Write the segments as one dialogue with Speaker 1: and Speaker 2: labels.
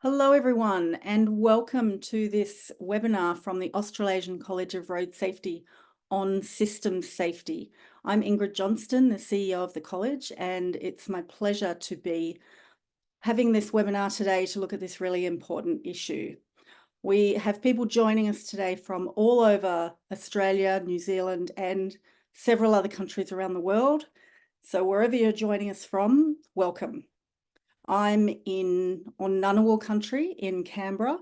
Speaker 1: Hello everyone and welcome to this webinar from the Australasian College of Road Safety on systems safety. I'm Ingrid Johnston, the CEO of the college, and it's my pleasure to be having this webinar today to look at this really important issue. We have people joining us today from all over Australia, New Zealand, and several other countries around the world. So wherever you're joining us from, welcome. I'm on Ngunnawal country in Canberra,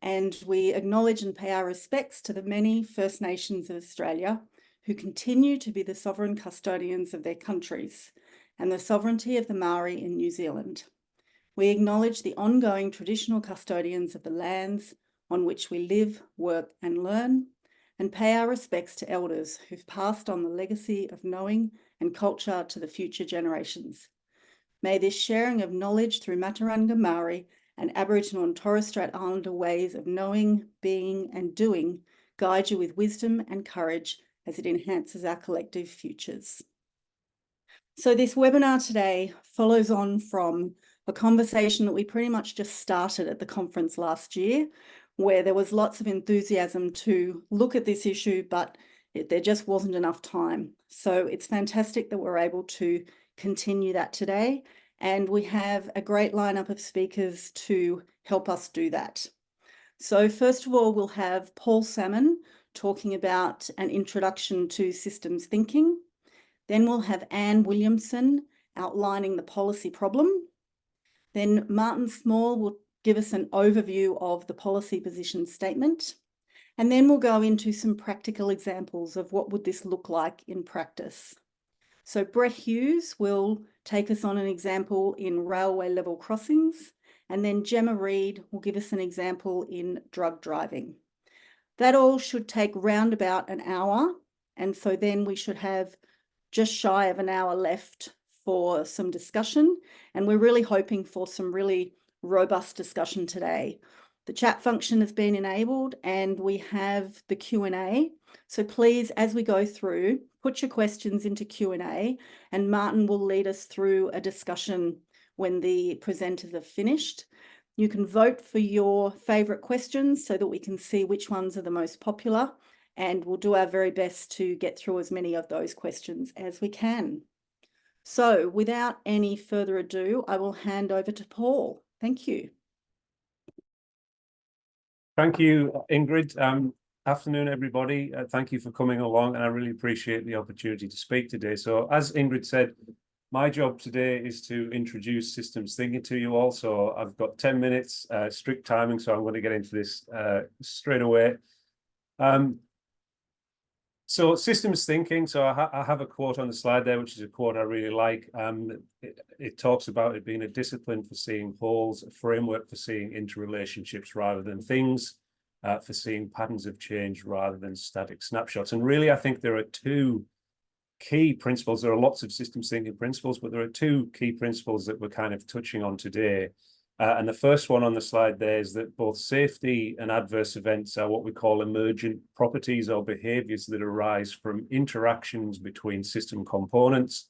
Speaker 1: and we acknowledge and pay our respects to the many First Nations of Australia who continue to be the sovereign custodians of their countries and the sovereignty of the Maori in New Zealand. We acknowledge the ongoing traditional custodians of the lands on which we live, work and learn, and pay our respects to elders who've passed on the legacy of knowing and culture to the future generations. May this sharing of knowledge through Mataranga Maori and Aboriginal and Torres Strait Islander ways of knowing, being and doing guide you with wisdom and courage as it enhances our collective futures. So this webinar today follows on from a conversation that we pretty much just started at the conference last year, where there was lots of enthusiasm to look at this issue, but there just wasn't enough time. So it's fantastic that we're able to continue that today, and we have a great lineup of speakers to help us do that. So first of all, we'll have Paul Salmon talking about an introduction to systems thinking. Then we'll have Anne Williamson outlining the policy problem. Then Martin Small will give us an overview of the policy position statement. And then we'll go into some practical examples of what would this look like in practice. So Brett Hughes will take us on an example in railway level crossings, and then Gemma Reid will give us an example in drug driving. That all should take round about an hour, and so then we should have just shy of an hour left for some discussion, and we're really hoping for some really robust discussion today. The chat function has been enabled and we have the Q&A. So please, as we go through, put your questions into Q&A and Martin will lead us through a discussion when the presenters have finished. You can vote for your favourite questions so that we can see which ones are the most popular, and we'll do our very best to get through as many of those questions as we can. So without any further ado, I will hand over to Paul. Thank you.
Speaker 2: Thank you, Ingrid. Afternoon, everybody. Thank you for coming along, and I really appreciate the opportunity to speak today. So as Ingrid said, my job today is to introduce systems thinking to you all. So I've got 10 minutes, strict timing, so I'm going to get into this straight away. So systems thinking, so I have a quote on the slide there, which is a quote I really like. It talks about it being a discipline for seeing wholes, a framework for seeing interrelationships rather than things, for seeing patterns of change rather than static snapshots. And really, I think there are two key principles. There are lots of systems thinking principles, but there are two key principles that we're kind of touching on today. And the first one on the slide there is that both safety and adverse events are what we call emergent properties or behaviors that arise from interactions between system components.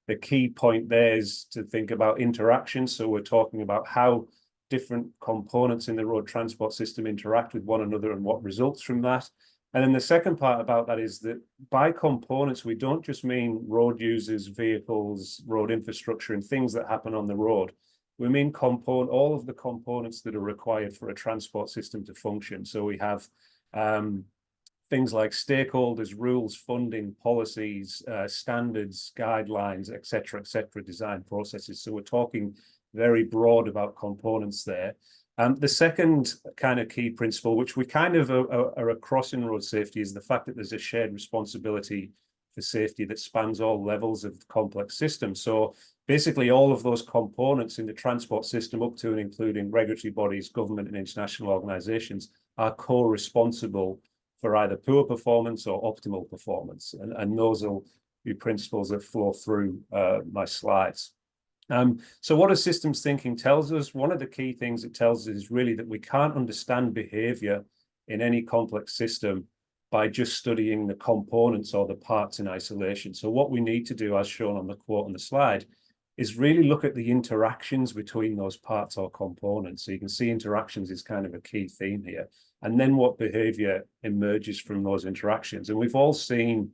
Speaker 2: The key point there is to think about interactions. So we're talking about how different components in the road transport system interact with one another and what results from that. And then the second part about that is that by components, we don't just mean road users, vehicles, road infrastructure, and things that happen on the road. We mean all of the components that are required for a transport system to function. So we have things like stakeholders, rules, funding, policies, standards, guidelines, et cetera, design processes. So we're talking very broad about components there. The second kind of key principle, which we kind of are across in road safety, is the fact that there's a shared responsibility for safety that spans all levels of the complex system. So basically all of those components in the transport system, up to and including regulatory bodies, government and international organizations, are co-responsible for either poor performance or optimal performance. And those will be principles that flow through my slides. So what does systems thinking tells us? One of the key things it tells us is really that we can't understand behavior in any complex system by just studying the components or the parts in isolation. So what we need to do, as shown on the quote on the slide, is really look at the interactions between those parts or components. So you can see interactions is kind of a key theme here. And then what behavior emerges from those interactions. And we've all seen,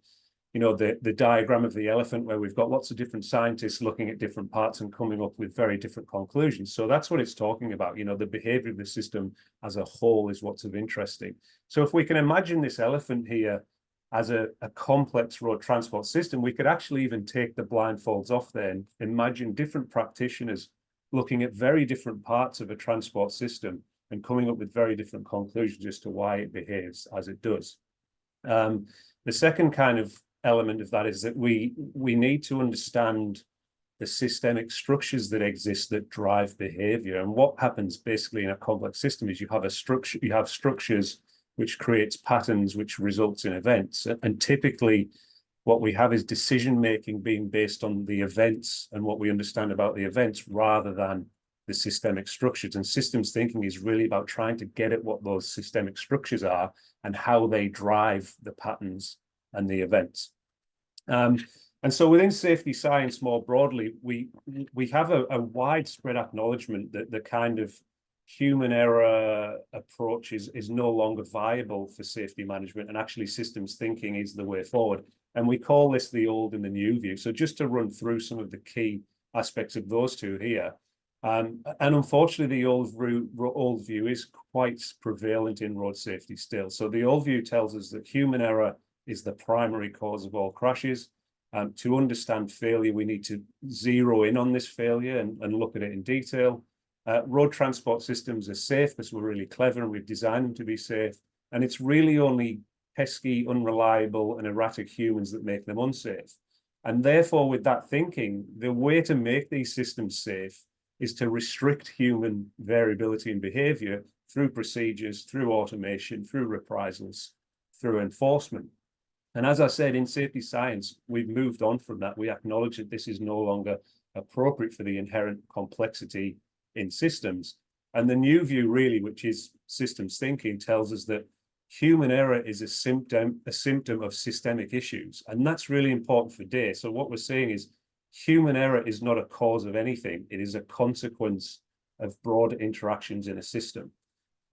Speaker 2: you know, the diagram of the elephant where we've got lots of different scientists looking at different parts and coming up with very different conclusions. So that's what it's talking about. You know, the behavior of the system as a whole is what's of interesting. So if we can imagine this elephant here as a complex road transport system, we could actually even take the blindfolds off there and imagine different practitioners looking at very different parts of a transport system and coming up with very different conclusions as to why it behaves as it does. The second kind of element of that is that we need to understand the systemic structures that exist that drive behavior. And what happens basically in a complex system is you have structures which creates patterns, which results in events. And typically what we have is decision-making being based on the events and what we understand about the events rather than the systemic structures. And systems thinking is really about trying to get at what those systemic structures are and how they drive the patterns and the events. And so within safety science more broadly, we have a widespread acknowledgement that the kind of human error approach is no longer viable for safety management, and actually systems thinking is the way forward. And we call this the old and the new view. So just to run through some of the key aspects of those two here. And unfortunately, the old view is quite prevalent in road safety still. So the old view tells us that human error is the primary cause of all crashes. To understand failure, we need to zero in on this failure and look at it in detail. Road transport systems are safe because we're really clever and we've designed them to be safe. And it's really only pesky, unreliable, and erratic humans that make them unsafe. And therefore, with that thinking, the way to make these systems safe is to restrict human variability in behavior through procedures, through automation, through reprisals, through enforcement. And as I said, in safety science, we've moved on from that. We acknowledge that this is no longer appropriate for the inherent complexity in systems. And the new view really, which is systems thinking, tells us that human error is a symptom of systemic issues. And that's really important for DAY. So what we're saying is human error is not a cause of anything. It is a consequence of broad interactions in a system.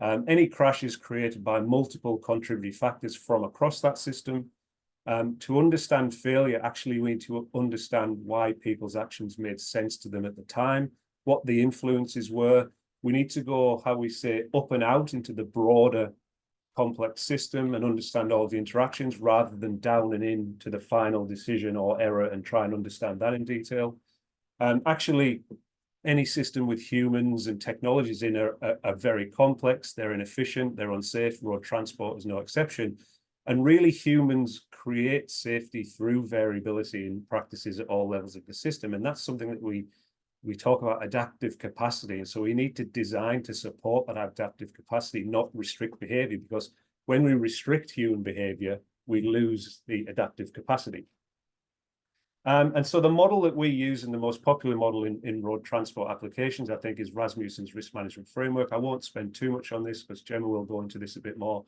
Speaker 2: Any crash is created by multiple contributing factors from across that system. To understand failure, actually, we need to understand why people's actions made sense to them at the time, what the influences were. We need to go, how we say, up and out into the broader complex system and understand all the interactions rather than down and in to the final decision or error and try and understand that in detail. Actually, any system with humans and technologies in are very complex, they're inefficient, they're unsafe. Road transport is no exception. And really, humans create safety through variability in practices at all levels of the system. And that's something that we talk about adaptive capacity. And so we need to design to support that adaptive capacity, not restrict behavior, because when we restrict human behavior, we lose the adaptive capacity. And so the model that we use, and the most popular model in road transport applications, I think, is Rasmussen's risk management framework. I won't spend too much on this because Gemma will go into this a bit more.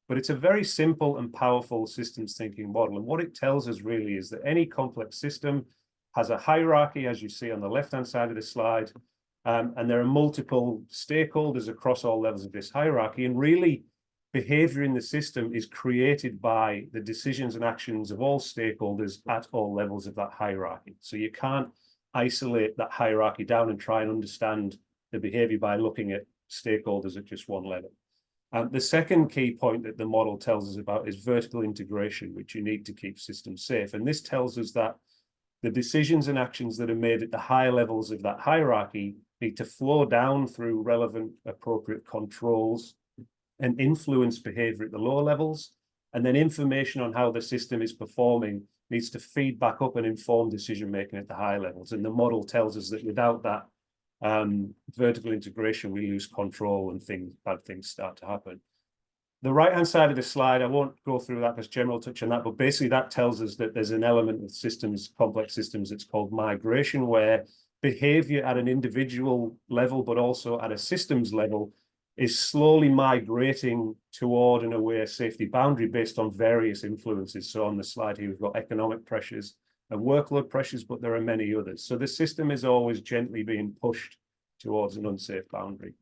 Speaker 2: But it's a very simple and powerful systems thinking model. And what it tells us really is that any complex system has a hierarchy, as you see on the left-hand side of the slide. And there are multiple stakeholders across all levels of this hierarchy. And really, behavior in the system is created by the decisions and actions of all stakeholders at all levels of that hierarchy. So you can't isolate that hierarchy down and try and understand the behavior by looking at stakeholders at just one level. The second key point that the model tells us about is vertical integration, which you need to keep systems safe. And this tells us that the decisions and actions that are made at the higher levels of that hierarchy need to flow down through relevant, appropriate controls and influence behavior at the lower levels. And then information on how the system is performing needs to feed back up and inform decision-making at the higher levels. And the model tells us that without that vertical integration, we lose control and bad things start to happen. The right-hand side of the slide, I won't go through that because Gemma will touch on that, but basically that tells us that there's an element of systems, complex systems, it's called migration, where behavior at an individual level, but also at a systems level, is slowly migrating toward and away a safety boundary based on various influences. So on the slide here, we've got economic pressures, and workload pressures, but there are many others. So the system is always gently being pushed towards an unsafe boundary.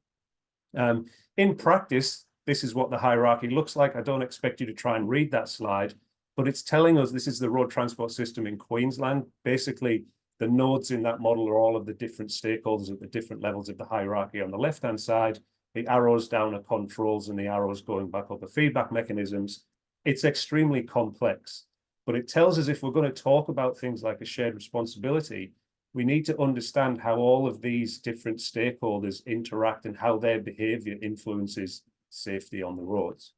Speaker 2: In practice, this is what the hierarchy looks like. I don't expect you to try and read that slide, but it's telling us this is the road transport system in Queensland. Basically, the nodes in that model are all of the different stakeholders at the different levels of the hierarchy. On the left-hand side, the arrows down are controls and the arrows going back up are feedback mechanisms. It's extremely complex, but it tells us if we're going to talk about things like a shared responsibility, we need to understand how all of these different stakeholders interact and how their behavior influences safety on the roads.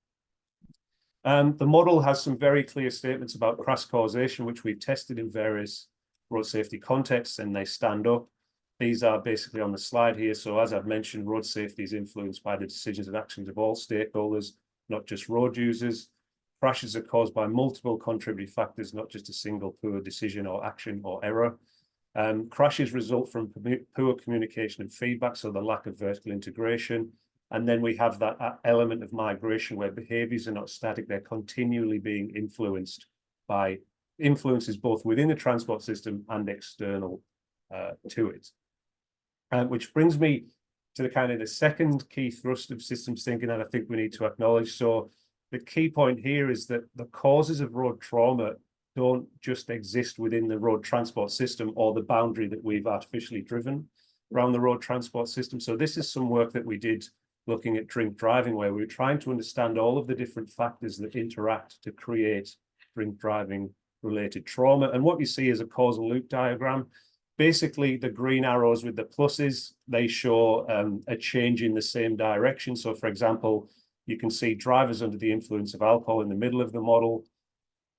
Speaker 2: The model has some very clear statements about crash causation, which we've tested in various road safety contexts, and they stand up. These are basically on the slide here. So as I've mentioned, road safety is influenced by the decisions and actions of all stakeholders, not just road users. Crashes are caused by multiple contributing factors, not just a single poor decision or action or error. Crashes result from poor communication and feedback, so the lack of vertical integration. And then we have that element of migration where behaviors are not static, they're continually being influenced by influences both within the transport system and external to it. Which brings me to the second key thrust of systems thinking that I think we need to acknowledge. So the key point here is that the causes of road trauma don't just exist within the road transport system or the boundary that we've artificially driven around the road transport system. So this is some work that we did looking at drink driving, where we were trying to understand all of the different factors that interact to create drink driving related trauma. And what you see is a causal loop diagram. Basically, the green arrows with the pluses, they show a change in the same direction. So for example, you can see drivers under the influence of alcohol in the middle of the model.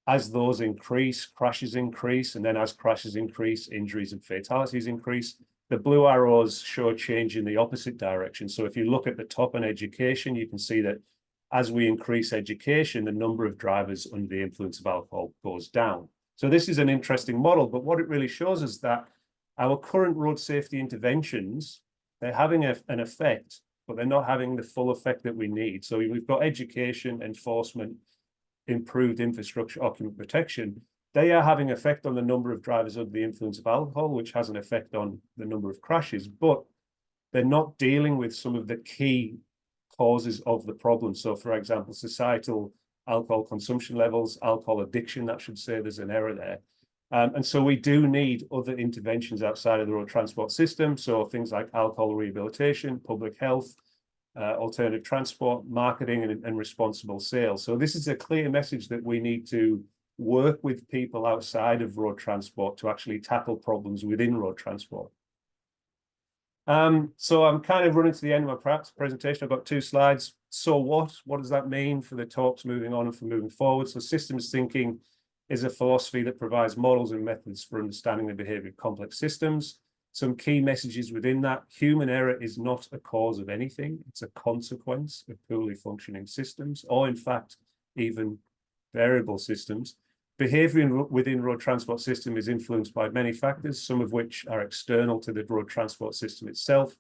Speaker 2: As those increase, crashes increase, and then as crashes increase, injuries and fatalities increase. The blue arrows show a change in the opposite direction. So if you look at the top in education, you can see that as we increase education, the number of drivers under the influence of alcohol goes down. So this is an interesting model, but what it really shows is that our current road safety interventions, they're having an effect, but they're not having the full effect that we need. So we've got education, enforcement, improved infrastructure, occupant protection. They are having effect on the number of drivers under the influence of alcohol, which has an effect on the number of crashes, but they're not dealing with some of the key causes of the problem. So for example, societal alcohol consumption levels, alcohol addiction, that should say there's an error there. And so we do need other interventions outside of the road transport system. So things like alcohol rehabilitation, public health, alternative transport, marketing, and responsible sales. So this is a clear message that we need to work with people outside of road transport to actually tackle problems within road transport. So I'm kind of running to the end of my presentation. I've got 2 slides. So what does that mean for the talks moving on and for moving forward? So systems thinking is a philosophy that provides models and methods for understanding the behavior of complex systems. Some key messages within that: human error is not a cause of anything. It's a consequence of poorly functioning systems, or in fact, even variable systems. Behavior within road transport system is influenced by many factors, some of which are external to the road transport system itself.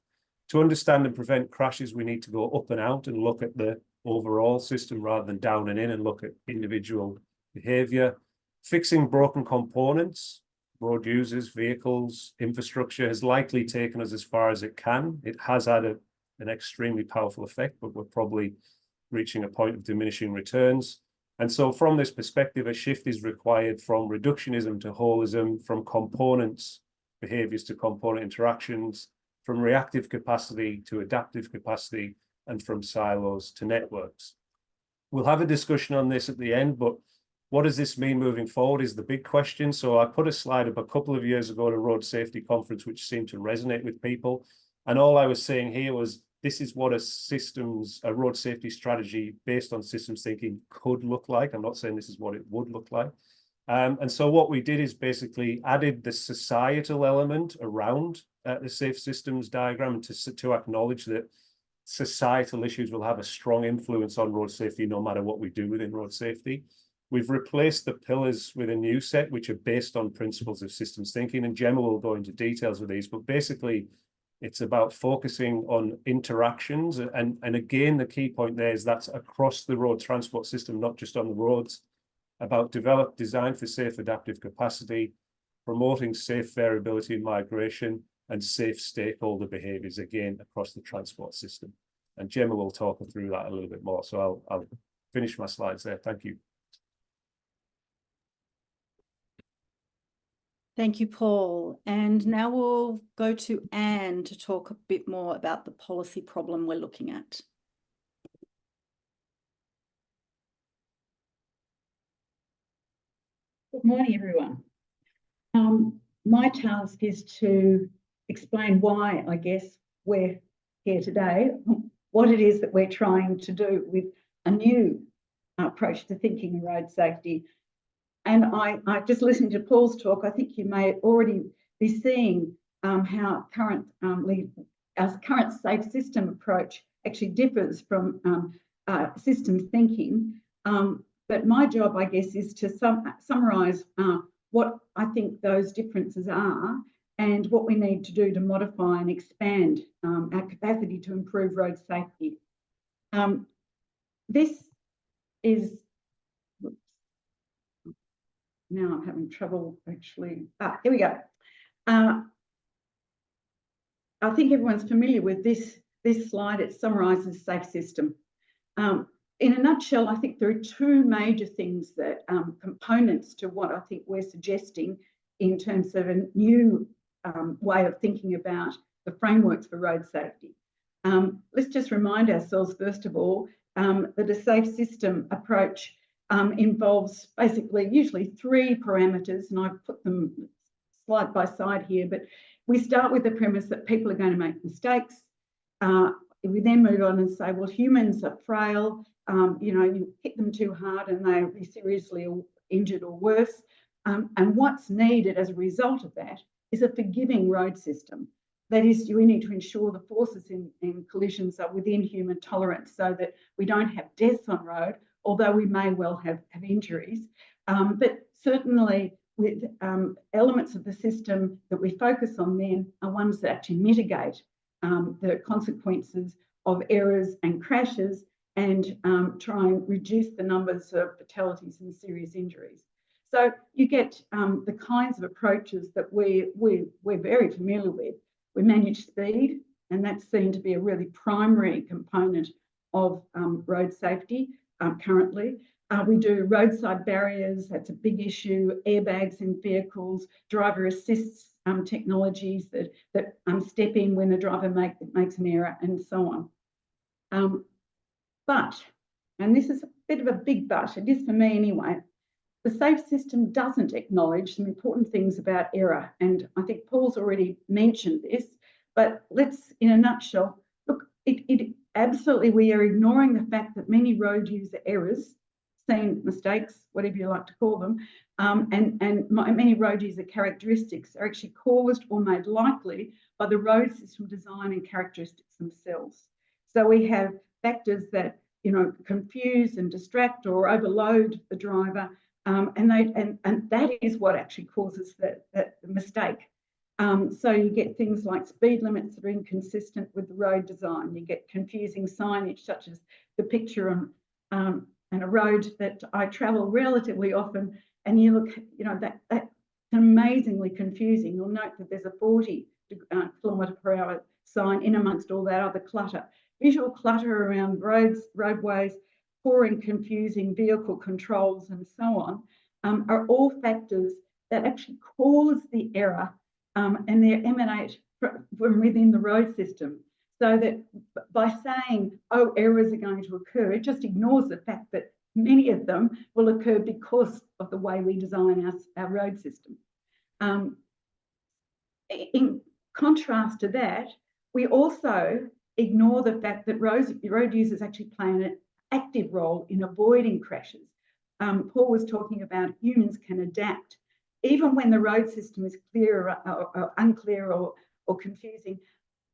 Speaker 2: To understand and prevent crashes, we need to go up and out and look at the overall system rather than down and in and look at individual behavior. Fixing broken components, road users, vehicles, infrastructure, has likely taken us as far as it can. It has had an extremely powerful effect, but we're probably reaching a point of diminishing returns. And so from this perspective, a shift is required from reductionism to holism, from components, behaviors to component interactions, from reactive capacity to adaptive capacity, and from silos to networks. We'll have a discussion on this at the end, but what does this mean moving forward is the big question. So I put a slide up a couple of years ago at a road safety conference, which seemed to resonate with people. And all I was saying here was, this is what a road safety strategy based on systems thinking could look like. I'm not saying this is what it would look like. And so what we did is basically added the societal element around the safe systems diagram to acknowledge that societal issues will have a strong influence on road safety no matter what we do within road safety. We've replaced the pillars with a new set, which are based on principles of systems thinking. And Gemma will go into details with these, but basically, it's about focusing on interactions. And again, the key point there is that's across the road transport system, not just on the roads, about design for safe adaptive capacity, promoting safe variability in migration, and safe stakeholder behaviours, again, across the transport system. And Gemma will talk through that a little bit more. So I'll finish my slides there. Thank you.
Speaker 1: Thank you, Paul. And now we'll go to Anne to talk a bit more about the policy problem we're looking at.
Speaker 3: Good morning, everyone. My task is to explain why, I guess, we're here today, what it is that we're trying to do with a new approach to thinking in road safety. And I just listened to Paul's talk. I think you may already be seeing how our current safe system approach actually differs from systems thinking. But my job, I guess, is to summarise what I think those differences are and what we need to do to modify and expand our capacity to improve road safety. This is, now I'm having trouble actually, here we go. I think everyone's familiar with this slide. It summarises safe system. In a nutshell, I think there are two major things that components to what I think we're suggesting in terms of a new way of thinking about the frameworks for road safety. Let's just remind ourselves, first of all, that a safe system approach involves basically usually three parameters, and I've put them side by side here, but we start with the premise that people are going to make mistakes. We then move on and say, well, humans are frail. You hit them too hard and they'll be seriously injured or worse. And what's needed as a result of that is a forgiving road system. That is, we need to ensure the forces in collisions are within human tolerance so that we don't have deaths on road, although we may well have injuries. But certainly with elements of the system that we focus on then are ones that actually mitigate the consequences of errors and crashes and try and reduce the numbers of fatalities and serious injuries. So you get the kinds of approaches that we're very familiar with. We manage speed, and that's seen to be a really primary component of road safety currently. We do roadside barriers, that's a big issue, airbags in vehicles, driver assists technologies that step in when the driver makes an error, and so on. But, and this is a bit of a big but, it is for me anyway, the safe system doesn't acknowledge some important things about error. And I think Paul's already mentioned this, but let's, in a nutshell, look, it absolutely, we are ignoring the fact that many road user errors, seen mistakes, whatever you like to call them, and many road user characteristics are actually caused or made likely by the road system design and characteristics themselves. So we have factors that confuse and distract or overload the driver, and that is what actually causes the mistake. So you get things like speed limits that are inconsistent with the road design. You get confusing signage, such as the picture on a road that I travel relatively often, and you look, that's amazingly confusing. You'll note that there's a 40 kilometre per hour sign in amongst all that other clutter. Visual clutter around roadways, poor and confusing vehicle controls, and so on, are all factors that actually cause the error, and they emanate from within the road system. So that by saying, oh, errors are going to occur, it just ignores the fact that many of them will occur because of the way we design our road system. In contrast to that, we also ignore the fact that road users actually play an active role in avoiding crashes. Paul was talking about humans can adapt. Even when the road system is clear or unclear or confusing,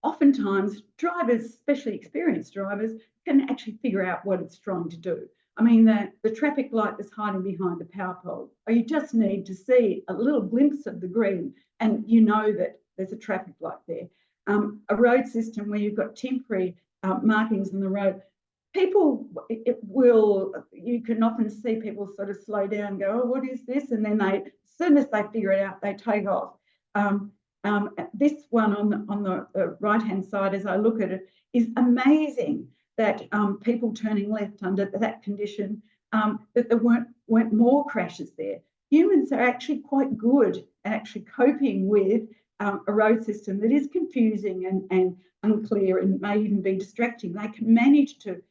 Speaker 3: oftentimes drivers, especially experienced drivers, can actually figure out what it's trying to do. I mean, the traffic light is hiding behind the power pole, or you just need to see a little glimpse of the green and you know that there's a traffic light there. A road system where you've got temporary markings on the road, people, you can often see people sort of slow down and go, oh, what is this? And then as soon as they figure it out, they take off. This one on the right-hand side, as I look at it, is amazing that people turning left under that condition, that there weren't more crashes there. Humans are actually quite good at actually coping with a road system that is confusing and unclear and may even be distracting. They can manage to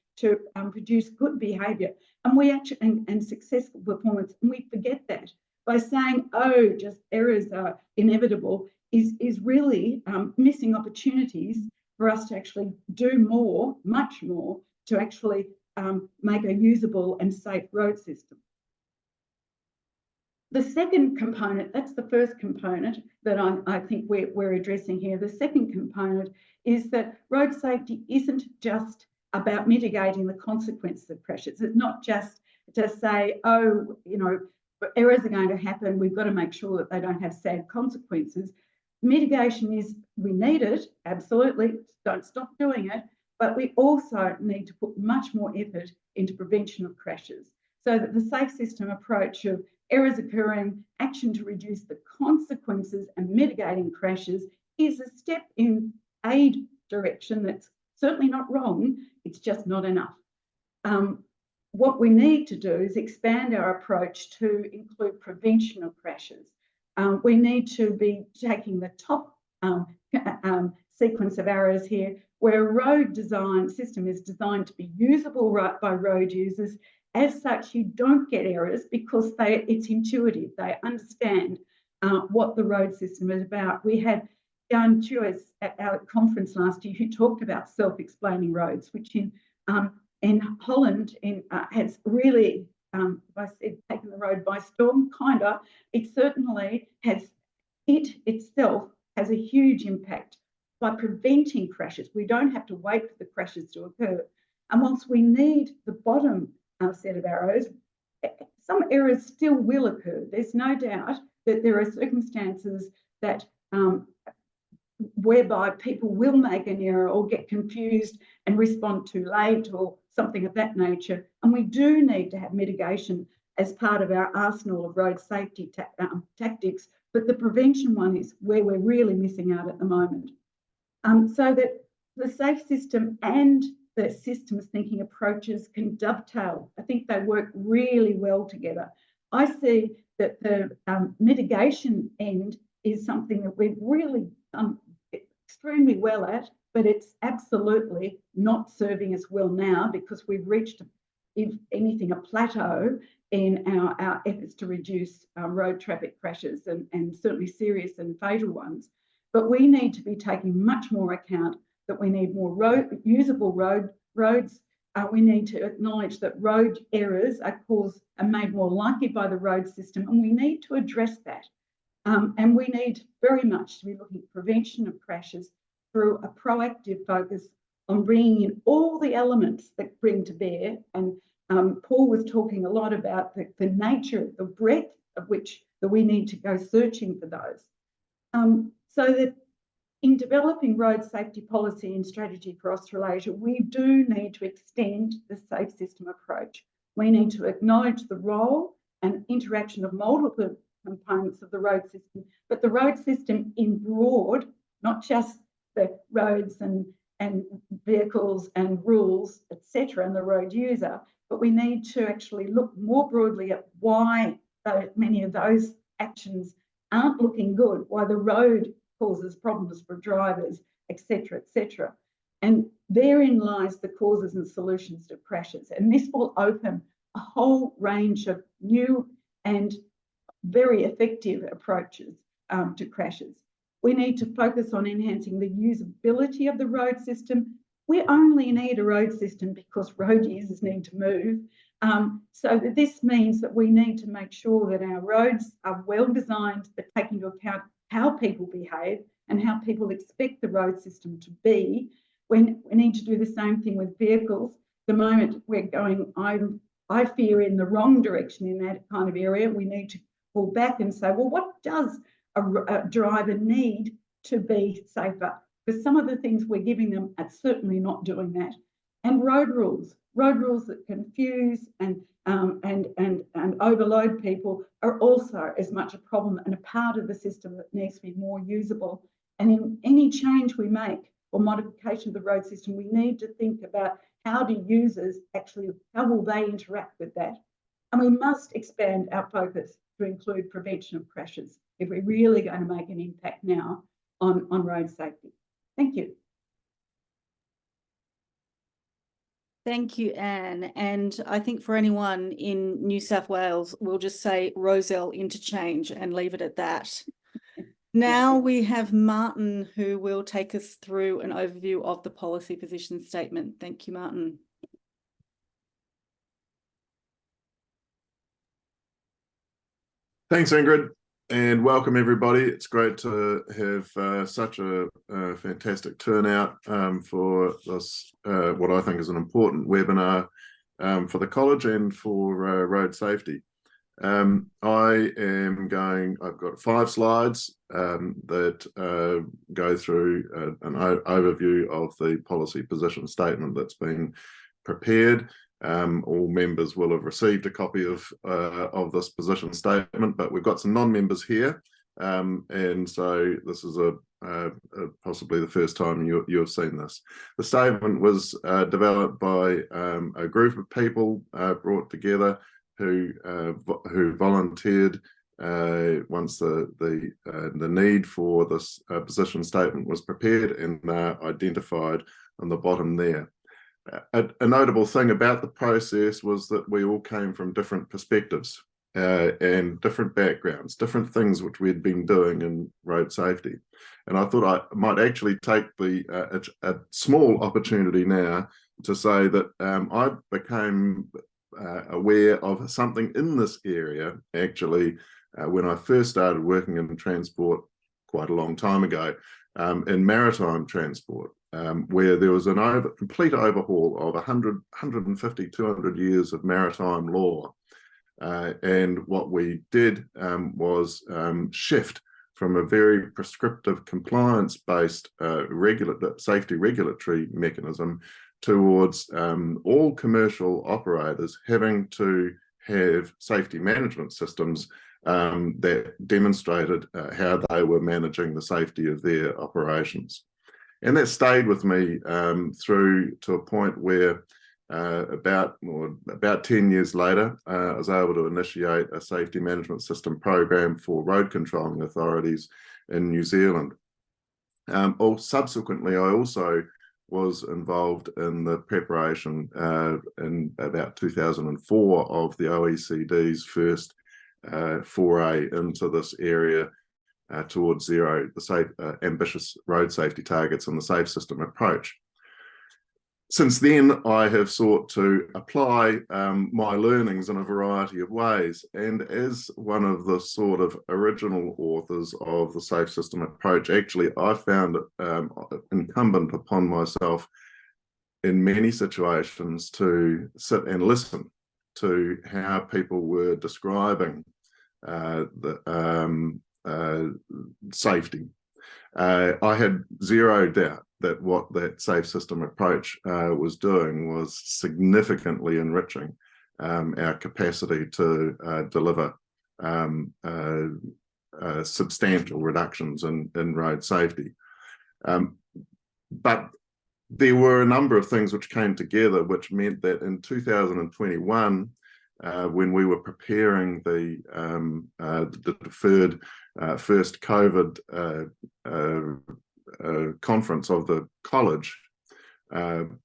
Speaker 3: produce good behaviour and successful performance, and we forget that by saying, oh, just errors are inevitable, is really missing opportunities for us to actually do more, much more, to actually make a usable and safe road system. The second component, that's the first component that I think we're addressing here. The second component is that road safety isn't just about mitigating the consequences of crashes. It's not just to say, oh, you know, errors are going to happen, we've got to make sure that they don't have sad consequences. Mitigation is, we need it, absolutely, don't stop doing it, but we also need to put much more effort into prevention of crashes, so that the safe system approach of errors occurring, action to reduce the consequences and mitigating crashes is a step in a direction that's certainly not wrong, it's just not enough. What we need to do is expand our approach to include prevention of crashes. We need to be taking the top sequence of arrows here, where a road design system is designed to be usable by road users. As such, you don't get errors because it's intuitive. They understand what the road system is about. We had Jan Tues at our conference last year who talked about self-explaining roads, which in Holland has really, if I said taken the road by storm, kind of. It certainly has, it itself has a huge impact by preventing crashes. We don't have to wait for the crashes to occur. And whilst we need the bottom set of arrows, some errors still will occur. There's no doubt that there are circumstances that whereby people will make an error or get confused and respond too late or something of that nature. And we do need to have mitigation as part of our arsenal of road safety tactics, but the prevention one is where we're really missing out at the moment. So that the safe system and the systems thinking approaches can dovetail. I think they work really well together. I see that the mitigation end is something that we've really done extremely well at, but it's absolutely not serving us well now because we've reached, if anything, a plateau in our efforts to reduce road traffic crashes and certainly serious and fatal ones. But we need to be taking much more account that we need more usable roads. We need to acknowledge that road errors are made more likely by the road system, and we need to address that. And we need very much to be looking at prevention of crashes through a proactive focus on bringing in all the elements that bring to bear. And Paul was talking a lot about the nature, the breadth of which that we need to go searching for those. So that in developing road safety policy and strategy for Australasia, we do need to extend the safe system approach. We need to acknowledge the role and interaction of multiple components of the road system, but the road system in broad, not just the roads and vehicles and rules, etc., and the road user, but we need to actually look more broadly at why many of those actions aren't looking good, why the road causes problems for drivers, etc., etc. And therein lies the causes and solutions to crashes. And this will open a whole range of new and very effective approaches to crashes. We need to focus on enhancing the usability of the road system. We only need a road system because road users need to move. So this means that we need to make sure that our roads are well designed, but take into account how people behave and how people expect the road system to be. We need to do the same thing with vehicles. The moment we're going, I fear, in the wrong direction in that kind of area, we need to pull back and say, well, what does a driver need to be safer? Because some of the things we're giving them are certainly not doing that. and road rules that confuse and overload people are also as much a problem and a part of the system that needs to be more usable. And in any change we make or modification of the road system, we need to think about how do users actually, how will they interact with that? And we must expand our focus to include prevention of crashes if we're really going to make an impact now on road safety. Thank you.
Speaker 1: Thank you, Anne. And I think for anyone in New South Wales, we'll just say Rozelle interchange and leave it at that. Now we have Martin, who will take us through an overview of the policy position statement. Thank you, Martin.
Speaker 4: Thanks, Ingrid, and welcome everybody. It's great to have such a fantastic turnout for this, what I think is an important webinar for the college and for road safety. I've got 5 slides that go through an overview of the policy position statement that's been prepared. All members will have received a copy of this position statement, but we've got some non-members here, and so this is possibly the first time you have seen this. The statement was developed by a group of people brought together who volunteered once the need for this position statement was prepared and identified on the bottom there. A notable thing about the process was that we all came from different perspectives and different backgrounds, different things which we had been doing in road safety. And I thought I might actually take a small opportunity now to say that I became aware of something in this area actually when I first started working in transport quite a long time ago, in maritime transport. Where there was a complete overhaul of 150, 200 years of maritime law. And what we did was shift from a very prescriptive compliance-based safety regulatory mechanism towards all commercial operators having to have safety management systems that demonstrated how they were managing the safety of their operations. And that stayed with me through to a point where about 10 years later, I was able to initiate a safety management system program for road controlling authorities in New Zealand. Subsequently, I also was involved in the preparation in about 2004 of the OECD's first foray into this area towards zero, the safe, ambitious road safety targets and the safe system approach. Since then, I have sought to apply my learnings in a variety of ways. And as one of the sort of original authors of the safe system approach, actually, I found it incumbent upon myself in many situations to sit and listen to how people were describing safety. I had zero doubt that what that safe system approach was doing was significantly enriching our capacity to deliver substantial reductions in road safety. But there were a number of things which came together, which meant that in 2021, when we were preparing the deferred first COVID conference of the college,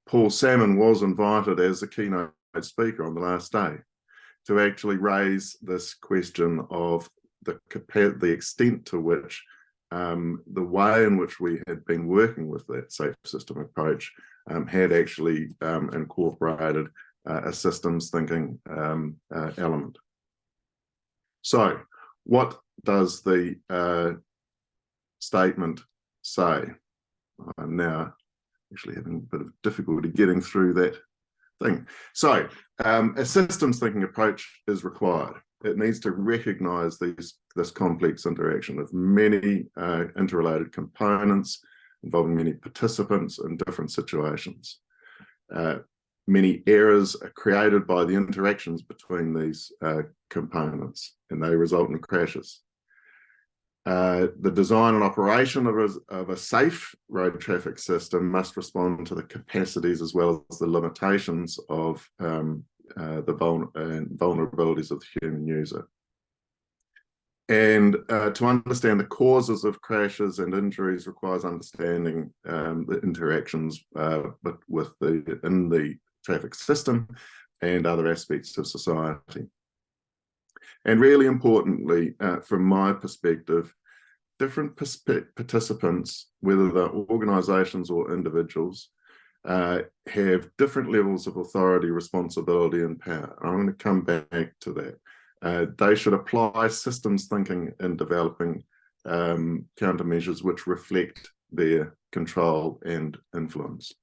Speaker 4: Paul Salmon was invited as the keynote speaker on the last day to actually raise this question of the extent to which the way in which we had been working with that safe system approach had actually incorporated a systems thinking element. So what does the statement say? I'm now actually having a bit of difficulty getting through that thing. So a systems thinking approach is required. It needs to recognize this complex interaction of many interrelated components involving many participants in different situations. Many errors are created by the interactions between these components, and they result in crashes. The design and operation of a safe road traffic system must respond to the capacities as well as the limitations of the vulnerabilities of the human user. And to understand the causes of crashes and injuries requires understanding the interactions but in the traffic system and other aspects of society. And really importantly, from my perspective, different participants, whether they're organisations or individuals, have different levels of authority, responsibility, and power. I'm going to come back to that. They should apply systems thinking in developing countermeasures which reflect their control and influence.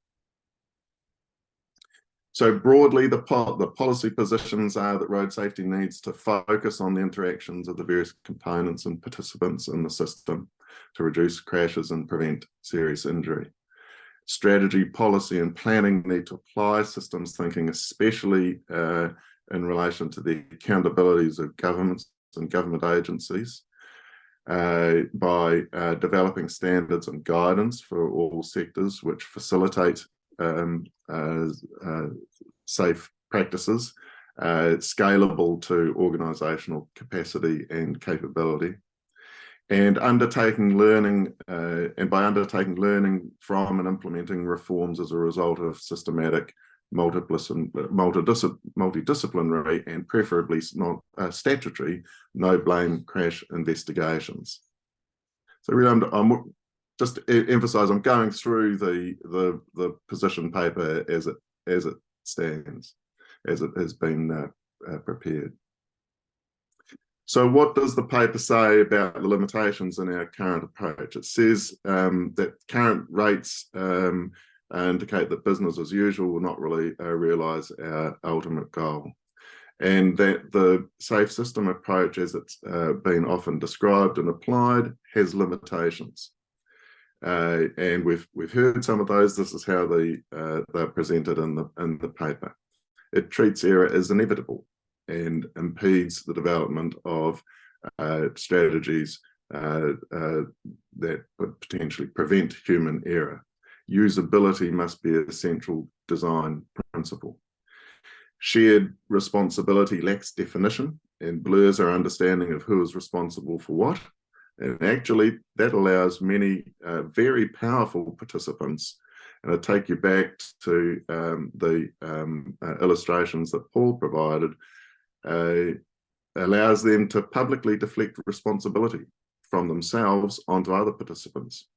Speaker 4: So broadly, the policy positions are that road safety needs to focus on the interactions of the various components and participants in the system to reduce crashes and prevent serious injury. Strategy, policy, and planning need to apply systems thinking, especially in relation to the accountabilities of governments and government agencies, by developing standards and guidance for all sectors which facilitate safe practices, scalable to organisational capacity and capability, and undertaking learning, and by undertaking learning from and implementing reforms as a result of systematic, multidisciplinary and preferably not statutory no blame crash investigations. So really, I'm just emphasise I'm going through the position paper as it stands, as it has been prepared. So what does the paper say about the limitations in our current approach? It says that current rates indicate that business as usual will not really realise our ultimate goal, and that the safe system approach, as it's been often described and applied, has limitations. And we've heard some of those. This is how they're presented in the paper. It treats error as inevitable and impedes the development of strategies that would potentially prevent human error. Usability must be a central design principle. Shared responsibility lacks definition and blurs our understanding of who is responsible for what. And actually, that allows many very powerful participants, and I take you back to the illustrations that Paul provided, allows them to publicly deflect responsibility from themselves onto other participants,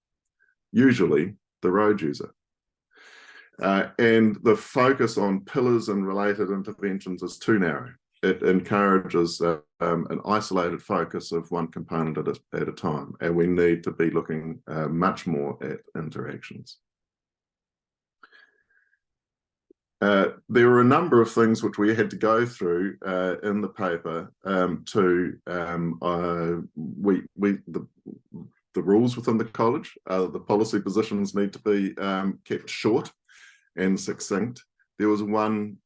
Speaker 4: usually the road user. And the focus on pillars and related interventions is too narrow. It encourages an isolated focus of one component at a time, and we need to be looking much more at interactions. There were a number of things which we had to go through in the paper the rules within the college, the policy positions need to be kept short and succinct. There was one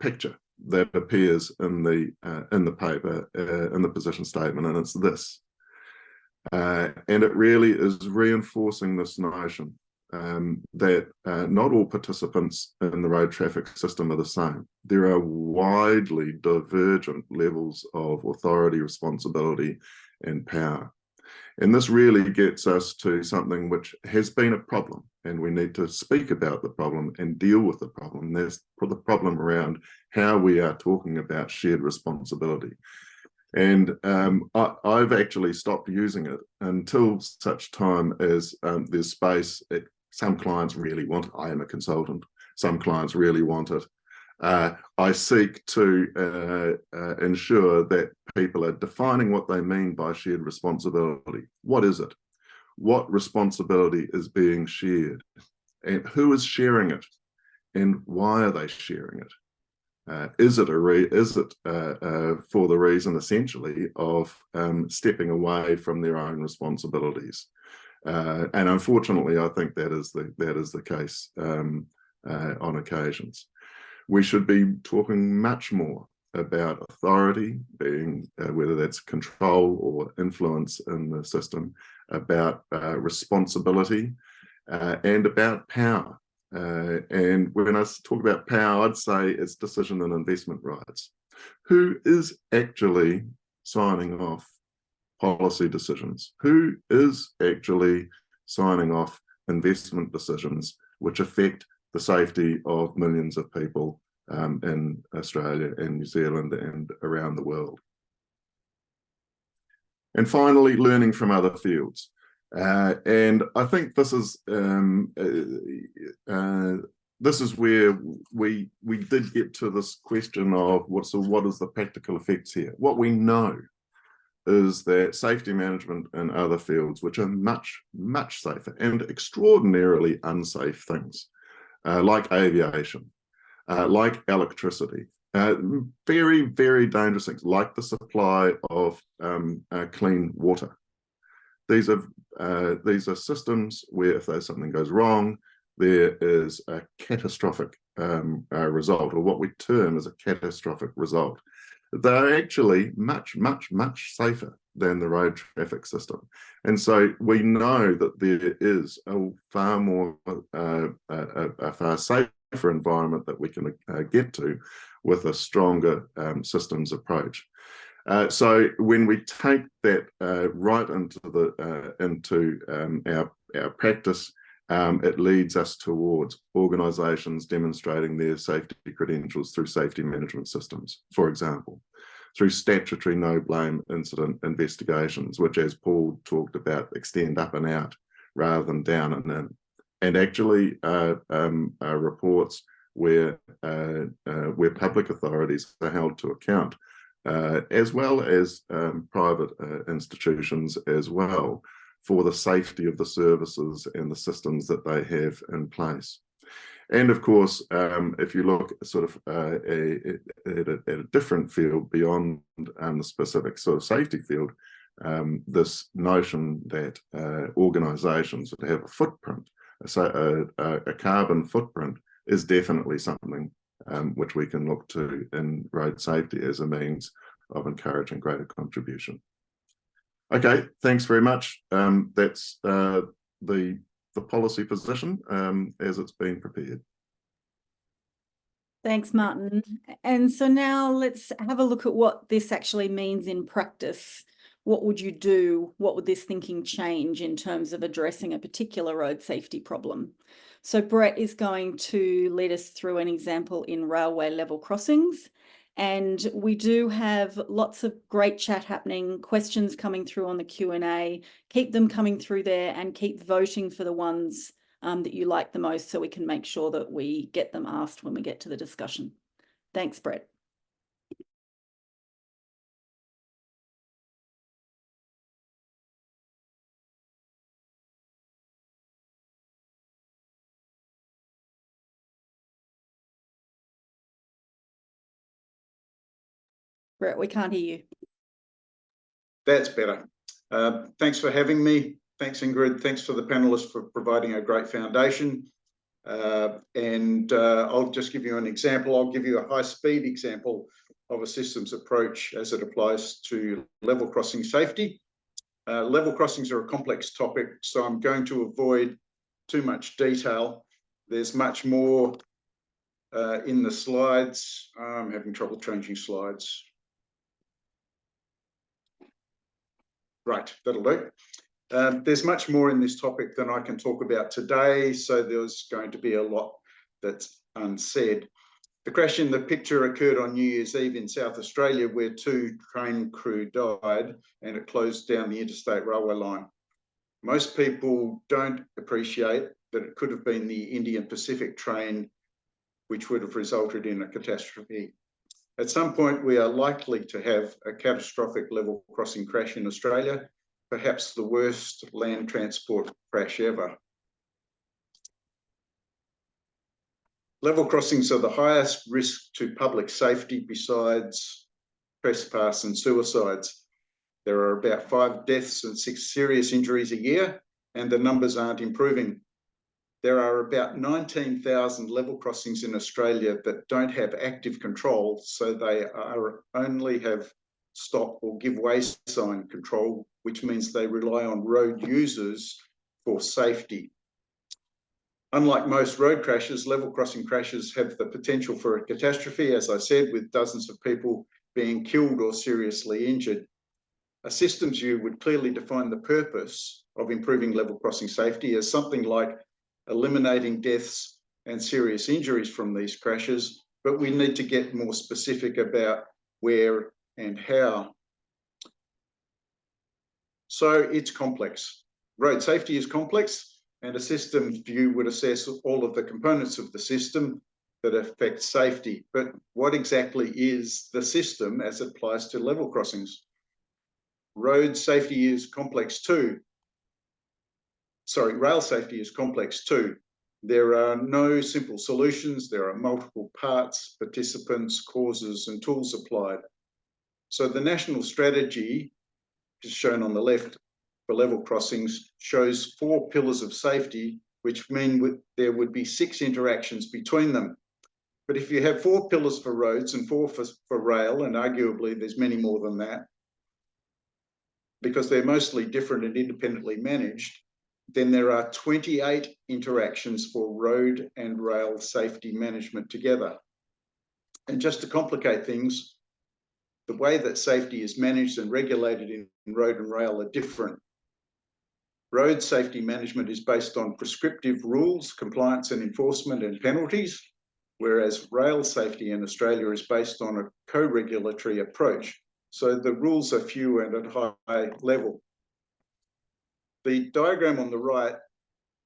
Speaker 4: picture that appears in the paper, in the position statement, and it's this. And it really is reinforcing this notion that not all participants in the road traffic system are the same. There are widely divergent levels of authority, responsibility, and power. And this really gets us to something which has been a problem, and we need to speak about the problem and deal with the problem. There's the problem around how we are talking about shared responsibility. And I've actually stopped using it until such time as there's space. Some clients really want it. I am a consultant. Some clients really want it. I seek to ensure that people are defining what they mean by shared responsibility. What is it? What responsibility is being shared? And who is sharing it? And why are they sharing it? Is it for the reason, essentially, of stepping away from their own responsibilities? And unfortunately, I think that is the case on occasions. We should be talking much more about authority, being whether that's control or influence in the system, about responsibility, and about power. And when I talk about power, I'd say it's decision and investment rights. Who is actually signing off policy decisions? Who is actually signing off investment decisions which affect the safety of millions of people in Australia and New Zealand and around the world? And finally, learning from other fields. And I think this is where we did get to this question of what is the practical effects here. What we know is that safety management in other fields, which are much, much safer and extraordinarily unsafe things, like aviation, like electricity, very, very dangerous things, like the supply of clean water. These are systems where if there's something goes wrong, there is a catastrophic result, or what we term as a catastrophic result. They're actually much, much, much safer than the road traffic system. And so we know that there is a far more, a far safer environment that we can get to with a stronger systems approach. So when we take that right into our practice, it leads us towards organisations demonstrating their safety credentials through safety management systems, for example, through statutory no-blame incident investigations, which, as Paul talked about, extend up and out rather than down and in, and actually reports where public authorities are held to account, as well as private institutions as well, for the safety of the services and the systems that they have in place. And of course, if you look sort of at a different field beyond the specific sort of safety field, this notion that organisations would have a footprint, so a carbon footprint, is definitely something which we can look to in road safety as a means of encouraging greater contribution. Okay, thanks very much. That's the policy position as it's been prepared.
Speaker 1: Thanks, Martin. And so now let's have a look at what this actually means in practice. What would you do? What would this thinking change in terms of addressing a particular road safety problem? So Brett is going to lead us through an example in railway level crossings. And we do have lots of great chat happening, questions coming through on the Q&A. Keep them coming through there and keep voting for the ones that you like the most so we can make sure that we get them asked when we get to the discussion. Thanks, Brett. Brett, we can't hear you.
Speaker 5: That's better. Thanks for having me. Thanks, Ingrid. Thanks for the panelists for providing a great foundation. I'll just give you an example. I'll give you a high-speed example of a systems approach as it applies to level crossing safety. Level crossings are a complex topic, so I'm going to avoid too much detail. There's much more in the slides. I'm having trouble changing slides. Right, that'll do. There's much more in this topic than I can talk about today, so there's going to be a lot that's unsaid. The crash in the picture occurred on New Year's Eve in South Australia, where 2 train crew died and it closed down the interstate railway line. Most people don't appreciate that it could have been the Indian Pacific train which would have resulted in a catastrophe. At some point, we are likely to have a catastrophic level crossing crash in Australia, perhaps the worst land transport crash ever. Level crossings are the highest risk to public safety besides trespass and suicides. There are about 5 deaths and 6 serious injuries a year, and the numbers aren't improving. there are about 19,000 level crossings in Australia that don't have active control, so they only have stop or give way sign control, which means they rely on road users for safety. Unlike most road crashes, level crossing crashes have the potential for a catastrophe, as I said, with dozens of people being killed or seriously injured. A systems view would clearly define the purpose of improving level crossing safety as something like eliminating deaths and serious injuries from these crashes, but we need to get more specific about where and how. So it's complex. Road safety is complex, and a systems view would assess all of the components of the system that affect safety. But what exactly is the system as it applies to level crossings? Road safety is complex too. Sorry, rail safety is complex too. There are no simple solutions. There are multiple parts, participants, causes, and tools applied. So the national strategy, is shown on the left, for level crossings, shows 4 pillars of safety, which mean there would be 6 interactions between them. But if you have 4 pillars for roads and 4 for rail, and arguably there's many more than that, because they're mostly different and independently managed, then there are 28 interactions for road and rail safety management together. And just to complicate things, the way that safety is managed and regulated in road and rail are different. Road safety management is based on prescriptive rules, compliance and enforcement and penalties, whereas rail safety in Australia is based on a co-regulatory approach. So the rules are few and at high level. The diagram on the right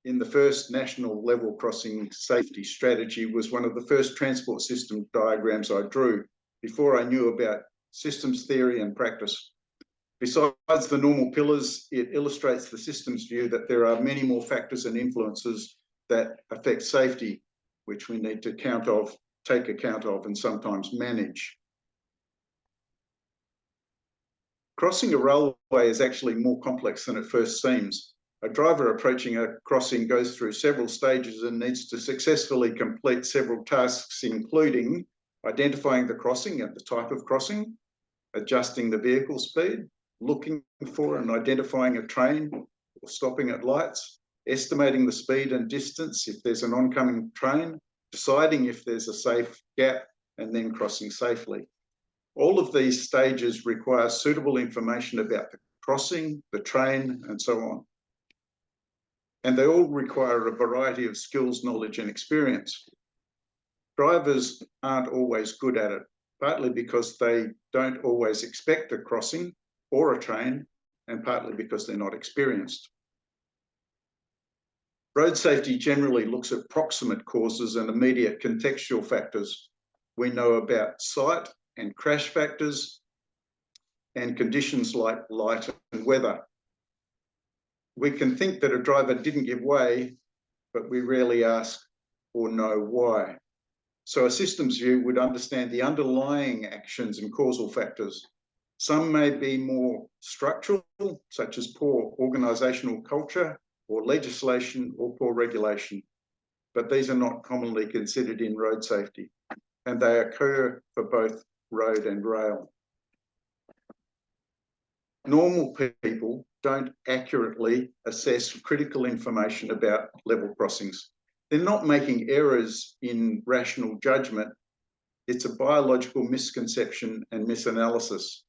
Speaker 5: in the first national level crossing safety strategy was one of the first transport system diagrams I drew before I knew about systems theory and practice. Besides the normal pillars, it illustrates the systems view that there are many more factors and influences that affect safety, which we need to take account of, and sometimes manage. Crossing a railway is actually more complex than it first seems. A driver approaching a crossing goes through several stages and needs to successfully complete several tasks, including identifying the crossing and the type of crossing, adjusting the vehicle speed, looking for and identifying a train or stopping at lights, estimating the speed and distance if there's an oncoming train, deciding if there's a safe gap, and then crossing safely. All of these stages require suitable information about the crossing, the train, and so on. And they all require a variety of skills, knowledge, and experience. Drivers aren't always good at it, partly because they don't always expect a crossing or a train, and partly because they're not experienced. Road safety generally looks at proximate causes and immediate contextual factors. We know about site and crash factors and conditions like light and weather. We can think that a driver didn't give way, but we rarely ask or know why. So a systems view would understand the underlying actions and causal factors. Some may be more structural, such as poor organisational culture or legislation or poor regulation, but these are not commonly considered in road safety, and they occur for both road and rail. Normal people don't accurately assess critical information about level crossings. They're not making errors in rational judgment. It's a biological misconception and misanalysis.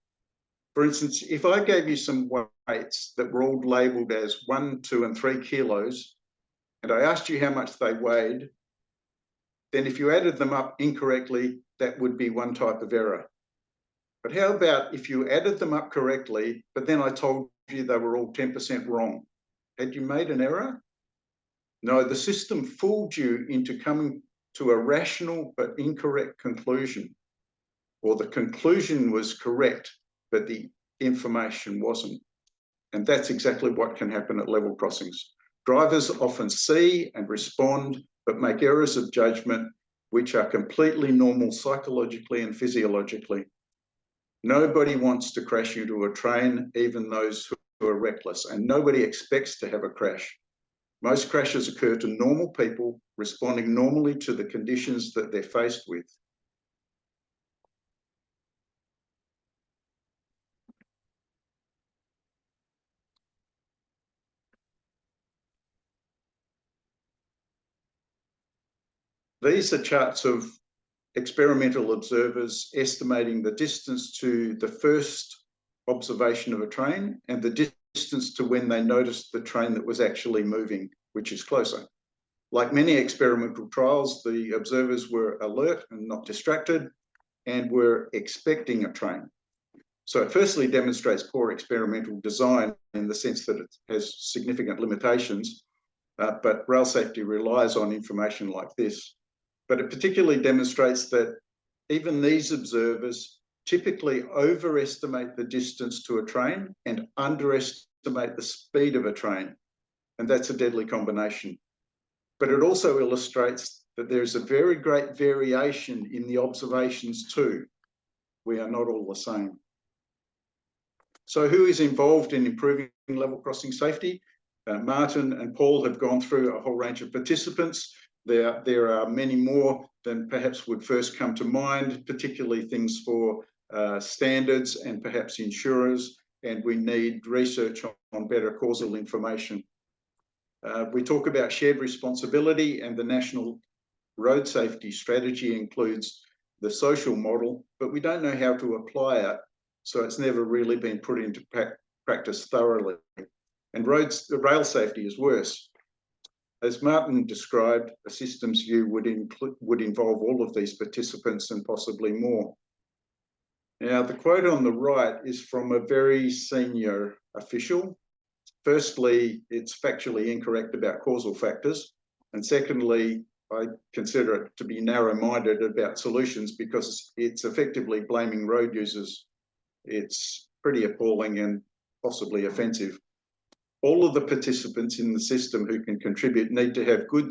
Speaker 5: For instance, if I gave you some weights that were all labelled as 1, 2, and 3 kilos, and I asked you how much they weighed, then if you added them up incorrectly, that would be one type of error. But how about if you added them up correctly, but then I told you they were all 10% wrong? Had you made an error? No, the system fooled you into coming to a rational but incorrect conclusion, or the conclusion was correct, but the information wasn't. And that's exactly what can happen at level crossings. Drivers often see and respond, but make errors of judgment, which are completely normal psychologically and physiologically. Nobody wants to crash into a train, even those who are reckless, and nobody expects to have a crash. Most crashes occur to normal people responding normally to the conditions that they're faced with. These are charts of experimental observers estimating the distance to the first observation of a train and the distance to when they noticed the train that was actually moving, which is closer. Like many experimental trials, the observers were alert and not distracted and were expecting a train. So it firstly demonstrates poor experimental design in the sense that it has significant limitations, but rail safety relies on information like this. But it particularly demonstrates that even these observers typically overestimate the distance to a train and underestimate the speed of a train. And that's a deadly combination. But it also illustrates that there's a very great variation in the observations too. We are not all the same. So who is involved in improving level crossing safety? Martin and Paul have gone through a whole range of participants. There are many more than perhaps would first come to mind, particularly things for standards and perhaps insurers, and we need research on better causal information. We talk about shared responsibility, and the National Road Safety Strategy includes the social model, but we don't know how to apply it, so it's never really been put into practice thoroughly. And rail safety is worse. As Martin described, a systems view would involve all of these participants and possibly more. Now, the quote on the right is from a very senior official. Firstly, it's factually incorrect about causal factors. And secondly, I consider it to be narrow-minded about solutions because it's effectively blaming road users. It's pretty appalling and possibly offensive. All of the participants in the system who can contribute need to have good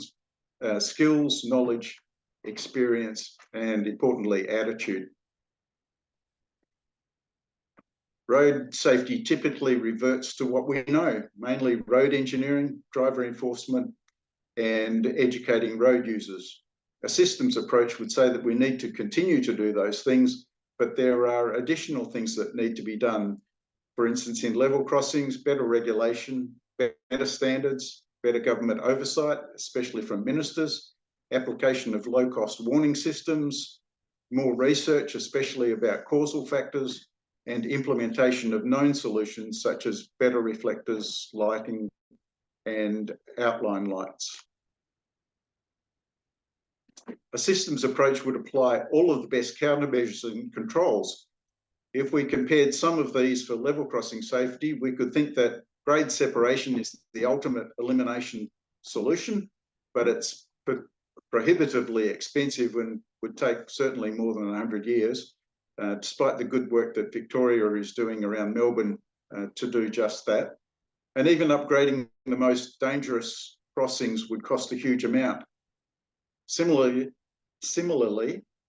Speaker 5: skills, knowledge, experience, and importantly, attitude. Road safety typically reverts to what we know, mainly road engineering, driver enforcement, and educating road users. A systems approach would say that we need to continue to do those things, but there are additional things that need to be done. For instance, in level crossings, better regulation, better standards, better government oversight, especially from ministers, application of low-cost warning systems, more research, especially about causal factors, and implementation of known solutions such as better reflectors, lighting, and outline lights. A systems approach would apply all of the best countermeasures and controls. If we compared some of these for level crossing safety, we could think that grade separation is the ultimate elimination solution, but it's prohibitively expensive and would take certainly more than 100 years, despite the good work that Victoria is doing around Melbourne to do just that. And even upgrading the most dangerous crossings would cost a huge amount. Similarly,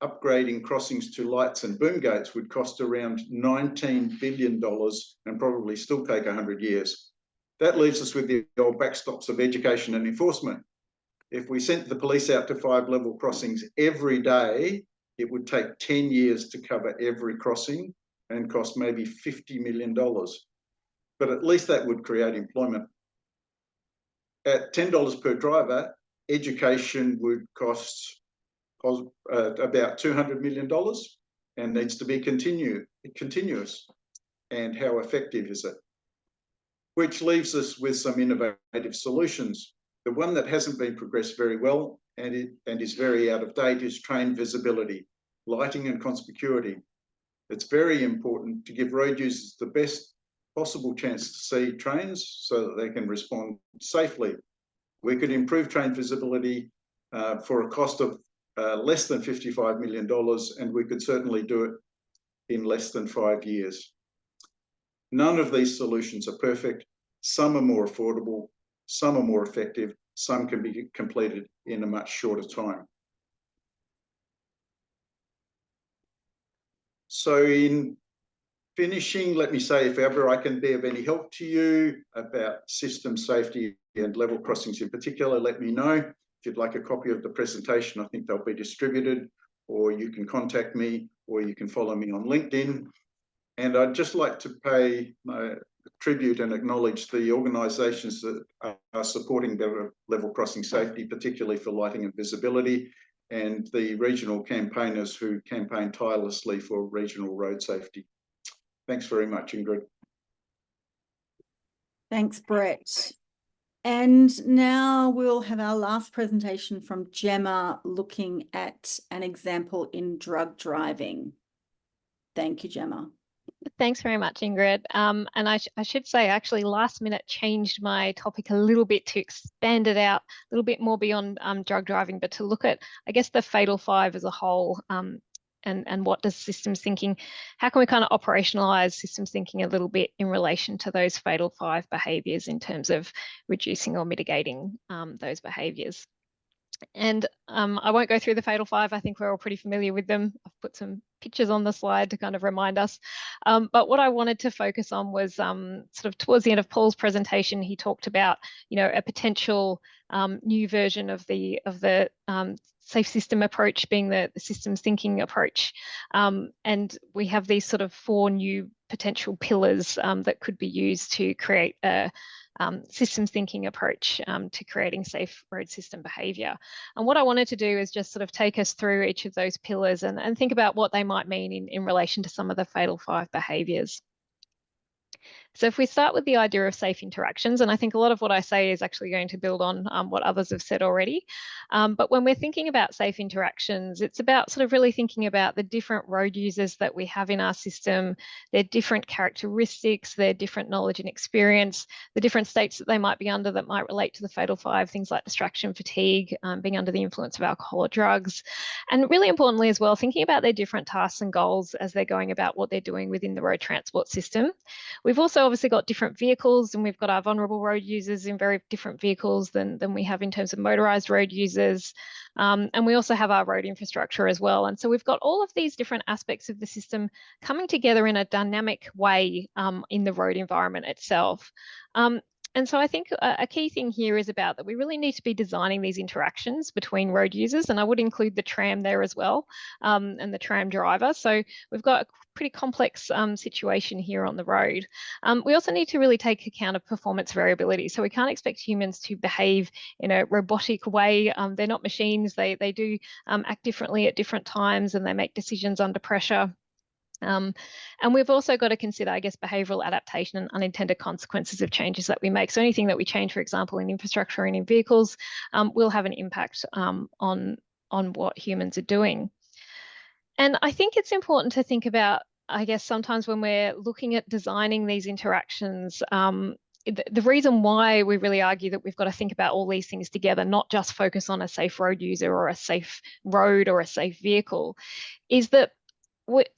Speaker 5: upgrading crossings to lights and boom gates would cost around $19 billion and probably still take 100 years. That leaves us with the old backstops of education and enforcement. If we sent the police out to 5 level crossings every day, it would take 10 years to cover every crossing and cost maybe $50 million. But at least that would create employment. At $10 per driver, education would cost about $200 million and needs to be continuous. And how effective is it? Which leaves us with some innovative solutions. The one that hasn't been progressed very well and is very out of date is train visibility, lighting and conspicuity. It's very important to give road users the best possible chance to see trains so that they can respond safely. We could improve train visibility for a cost of less than $55 million, and we could certainly do it in less than 5 years. None of these solutions are perfect. Some are more affordable, some are more effective, some can be completed in a much shorter time. So in finishing, let me say, if ever I can be of any help to you about system safety and level crossings in particular, let me know. If you'd like a copy of the presentation, I think they'll be distributed, or you can contact me, or you can follow me on LinkedIn. And I'd just like to pay my tribute and acknowledge the organisations that are supporting better level crossing safety, particularly for lighting and visibility, and the regional campaigners who campaign tirelessly for regional road safety. Thanks very much, Ingrid.
Speaker 1: Thanks, Brett. And now we'll have our last presentation from Gemma looking at an example in drug driving. Thank you, Gemma.
Speaker 6: Thanks very much, Ingrid. And I should say, actually, last minute changed my topic a little bit to expand it out a little bit more beyond drug driving, but to look at, I guess, the fatal five as a whole. And what does systems thinking, how can we kind of operationalize systems thinking a little bit in relation to those fatal five behaviours in terms of reducing or mitigating those behaviours? And I won't go through the fatal five. I think we're all pretty familiar with them. I've put some pictures on the slide to kind of remind us. But what I wanted to focus on was sort of towards the end of Paul's presentation, he talked about, you know, a potential new version of the safe system approach being the systems thinking approach. And we have these sort of four new potential pillars that could be used to create a systems thinking approach to creating safe road system behaviour. And what I wanted to do is just sort of take us through each of those pillars and think about what they might mean in relation to some of the fatal five behaviours. So if we start with the idea of safe interactions, and I think a lot of what I say is actually going to build on what others have said already. But when we're thinking about safe interactions, it's about sort of really thinking about the different road users that we have in our system, their different characteristics, their different knowledge and experience, the different states that they might be under that might relate to the fatal five, things like distraction, fatigue, being under the influence of alcohol or drugs. And really importantly as well, thinking about their different tasks and goals as they're going about what they're doing within the road transport system. We've also obviously got different vehicles, and we've got our vulnerable road users in very different vehicles than we have in terms of motorised road users. And we also have our road infrastructure as well. And so we've got all of these different aspects of the system coming together in a dynamic way in the road environment itself. And so I think a key thing here is about that we really need to be designing these interactions between road users, and I would include the tram there as well, and the tram driver. So we've got a pretty complex situation here on the road. We also need to really take account of performance variability. So we can't expect humans to behave in a robotic way. They're not machines. They do act differently at different times, and they make decisions under pressure. And we've also got to consider, I guess, behavioural adaptation and unintended consequences of changes that we make. So anything that we change, for example, in infrastructure and in vehicles, will have an impact on what humans are doing. And I think it's important to think about, I guess, sometimes when we're looking at designing these interactions, the reason why we really argue that we've got to think about all these things together, not just focus on a safe road user or a safe road or a safe vehicle, is that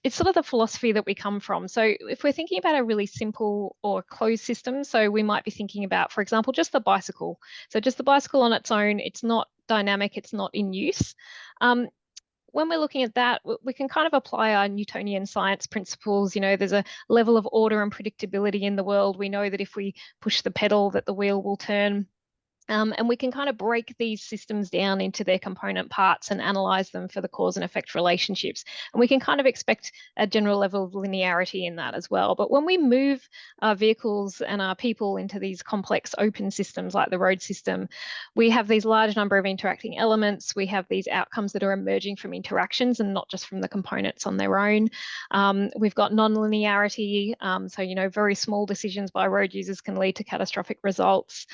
Speaker 6: it's sort of the philosophy that we come from. So if we're thinking about a really simple or closed system, so we might be thinking about, for example, just the bicycle. So just the bicycle on its own, it's not dynamic, it's not in use. When we're looking at that, we can kind of apply our Newtonian science principles. You know, there's a level of order and predictability in the world. We know that if we push the pedal, that the wheel will turn. And we can kind of break these systems down into their component parts and analyze them for the cause and effect relationships. And we can kind of expect a general level of linearity in that as well. But when we move our vehicles and our people into these complex open systems like the road system, we have these large number of interacting elements. We have these outcomes that are emerging from interactions and not just from the components on their own. We've got non-linearity. So, you know, very small decisions by road users can lead to catastrophic results.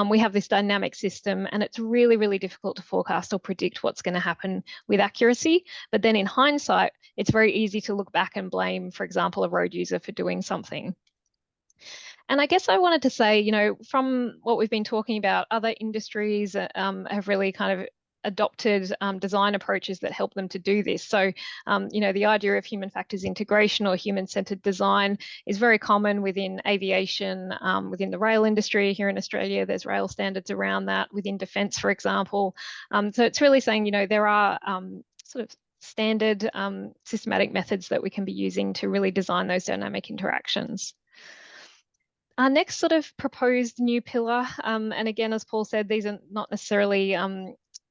Speaker 6: We have this dynamic system, and it's really, really difficult to forecast or predict what's going to happen with accuracy. But then in hindsight, it's very easy to look back and blame, for example, a road user for doing something. And I guess I wanted to say, you know, from what we've been talking about, other industries have really kind of adopted design approaches that help them to do this. So, you know, the idea of human factors integration or human-centered design is very common within aviation, within the rail industry. Here in Australia, there's rail standards around that, within defence, for example. So it's really saying, you know, there are sort of standard systematic methods that we can be using to really design those dynamic interactions. Our next sort of proposed new pillar, and again, as Paul said, these are not necessarily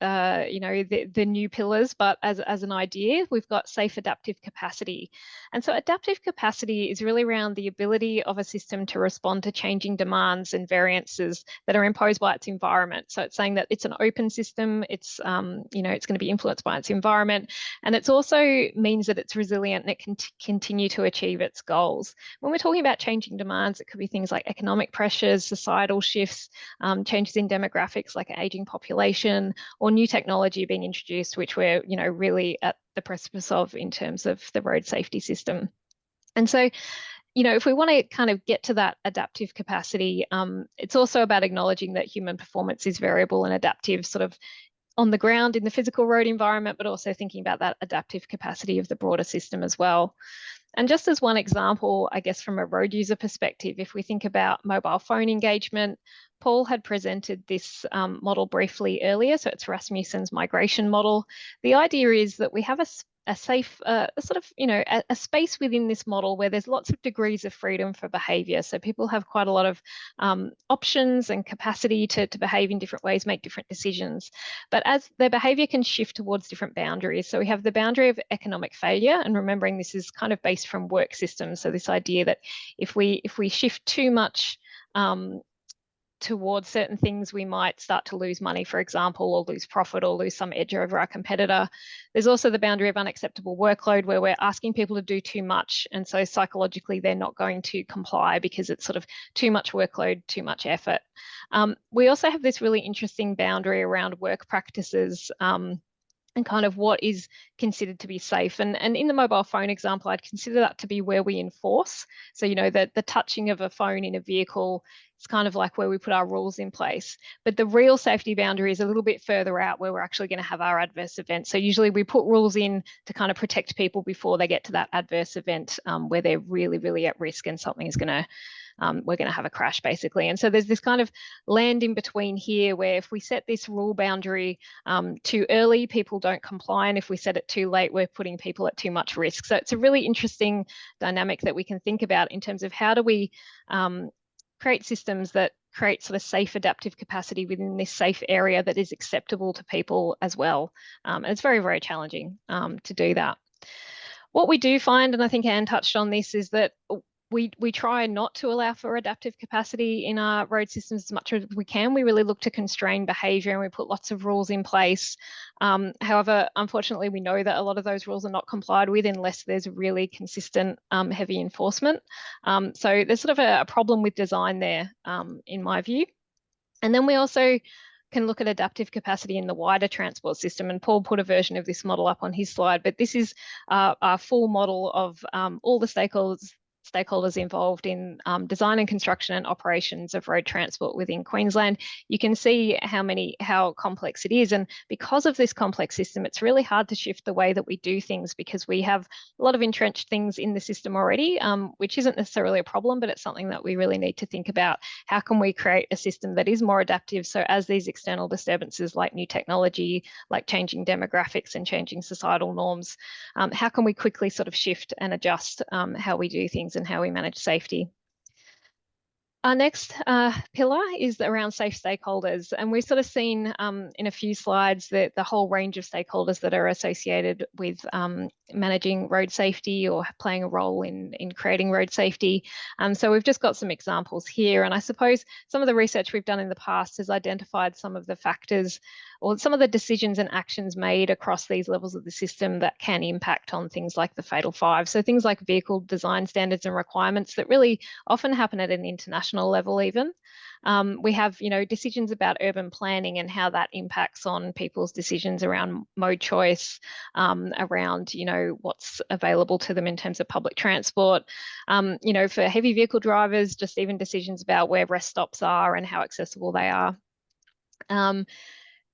Speaker 6: the new pillars, but as an idea, we've got safe adaptive capacity. And so adaptive capacity is really around the ability of a system to respond to changing demands and variances that are imposed by its environment. So it's saying that it's an open system, it's it's going to be influenced by its environment, and it's also means that it's resilient and it can continue to achieve its goals. When we're talking about changing demands, it could be things like economic pressures, societal shifts, changes in demographics like an aging population, or new technology being introduced, which we're really at the precipice of in terms of the road safety system. And so, if we want to kind of get to that adaptive capacity, it's also about acknowledging that human performance is variable and adaptive, sort of on the ground in the physical road environment, but also thinking about that adaptive capacity of the broader system as well. And just as one example, I guess, from a road user perspective, if we think about mobile phone engagement, Paul had presented this model briefly earlier. So it's Rasmussen's migration model. The idea is that we have a safe a space within this model where there's lots of degrees of freedom for behavior. So people have quite a lot of options and capacity to behave in different ways, make different decisions. But as their behavior can shift towards different boundaries. So we have the boundary of economic failure, and remembering this is kind of based from work systems. So this idea that if we shift too much towards certain things, we might start to lose money, for example, or lose profit or lose some edge over our competitor. There's also the boundary of unacceptable workload, where we're asking people to do too much. And so psychologically, they're not going to comply because it's sort of too much workload, too much effort. We also have this really interesting boundary around work practices and kind of what is considered to be safe. And in the mobile phone example, I'd consider that to be where we enforce. So, the touching of a phone in a vehicle, it's kind of like where we put our rules in place. But the real safety boundary is a little bit further out, where we're actually going to have our adverse event. So usually we put rules in to kind of protect people before they get to that adverse event where they're really, really at risk and something is going to we're going to have a crash, basically. And so there's this kind of land in between here, where if we set this rule boundary too early, people don't comply. And if we set it too late, we're putting people at too much risk. So it's a really interesting dynamic that we can think about in terms of how do we create systems that create sort of safe adaptive capacity within this safe area that is acceptable to people as well. And it's very, very challenging to do that. What we do find, and I think Anne touched on this, is that we try not to allow for adaptive capacity in our road systems as much as we can. We really look to constrain behaviour, and we put lots of rules in place. However, unfortunately, we know that a lot of those rules are not complied with unless there's really consistent heavy enforcement. So there's sort of a problem with design there, in my view. And then we also can look at adaptive capacity in the wider transport system. And Paul put a version of this model up on his slide, but this is our full model of all the stakeholders involved in design and construction and operations of road transport within Queensland. You can see how complex it is. And because of this complex system, it's really hard to shift the way that we do things, because we have a lot of entrenched things in the system already, which isn't necessarily a problem, but it's something that we really need to think about. How can we create a system that is more adaptive? So as these external disturbances like new technology, like changing demographics and changing societal norms, how can we quickly sort of shift and adjust how we do things and how we manage safety? Our next pillar is around safe stakeholders, and we've sort of seen in a few slides that the whole range of stakeholders that are associated with managing road safety or playing a role in creating road safety. So we've just got some examples here, and I suppose some of the research we've done in the past has identified some of the factors or some of the decisions and actions made across these levels of the system that can impact on things like the Fatal Five. So things like vehicle design standards and requirements that really often happen at an international level even. We have, decisions about urban planning and how that impacts on people's decisions around mode choice, around, what's available to them in terms of public transport. For heavy vehicle drivers, just even decisions about where rest stops are and how accessible they are.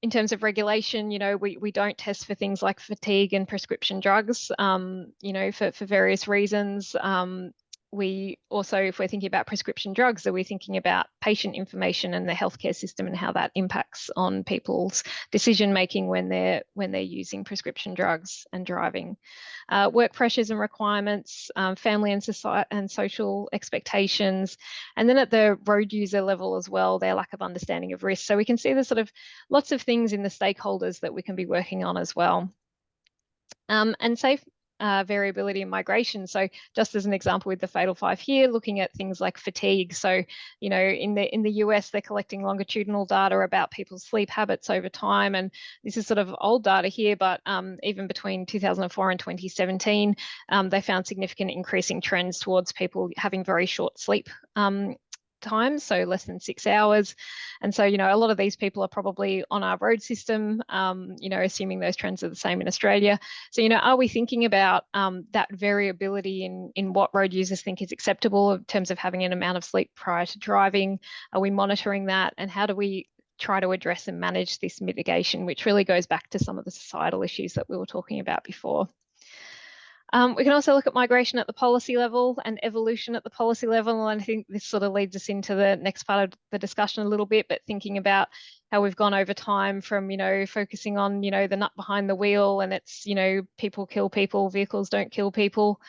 Speaker 6: In terms of regulation, we don't test for things like fatigue and prescription drugs, for various reasons. we also, if we're thinking about prescription drugs, are we thinking about patient information and the healthcare system and how that impacts on people's decision making when they're using prescription drugs and driving? Work pressures and requirements, family and society and social expectations, and then at the road user level as well, their lack of understanding of risk. So we can see there's sort of lots of things in the stakeholders that we can be working on as well. And safe variability and migration. So just as an example with the fatal 5 here, looking at things like fatigue. So, you know, in the US, they're collecting longitudinal data about people's sleep habits over time. And this is sort of old data here, but even between 2004 and 2017, they found significant increasing trends towards people having very short sleep times, so less than 6 hours. And so, you know, a lot of these people are probably on our road system, you know, assuming those trends are the same in Australia. So, you know, are we thinking about that variability in what road users think is acceptable in terms of having an amount of sleep prior to driving? Are we monitoring that? And how do we try to address and manage this mitigation, which really goes back to some of the societal issues that we were talking about before? We can also look at migration at the policy level and evolution at the policy level. And I think this sort of leads us into the next part of the discussion a little bit, but thinking about how we've gone over time from, you know, focusing on, you know, the nut behind the wheel and it's, you know, people kill people, vehicles don't kill people.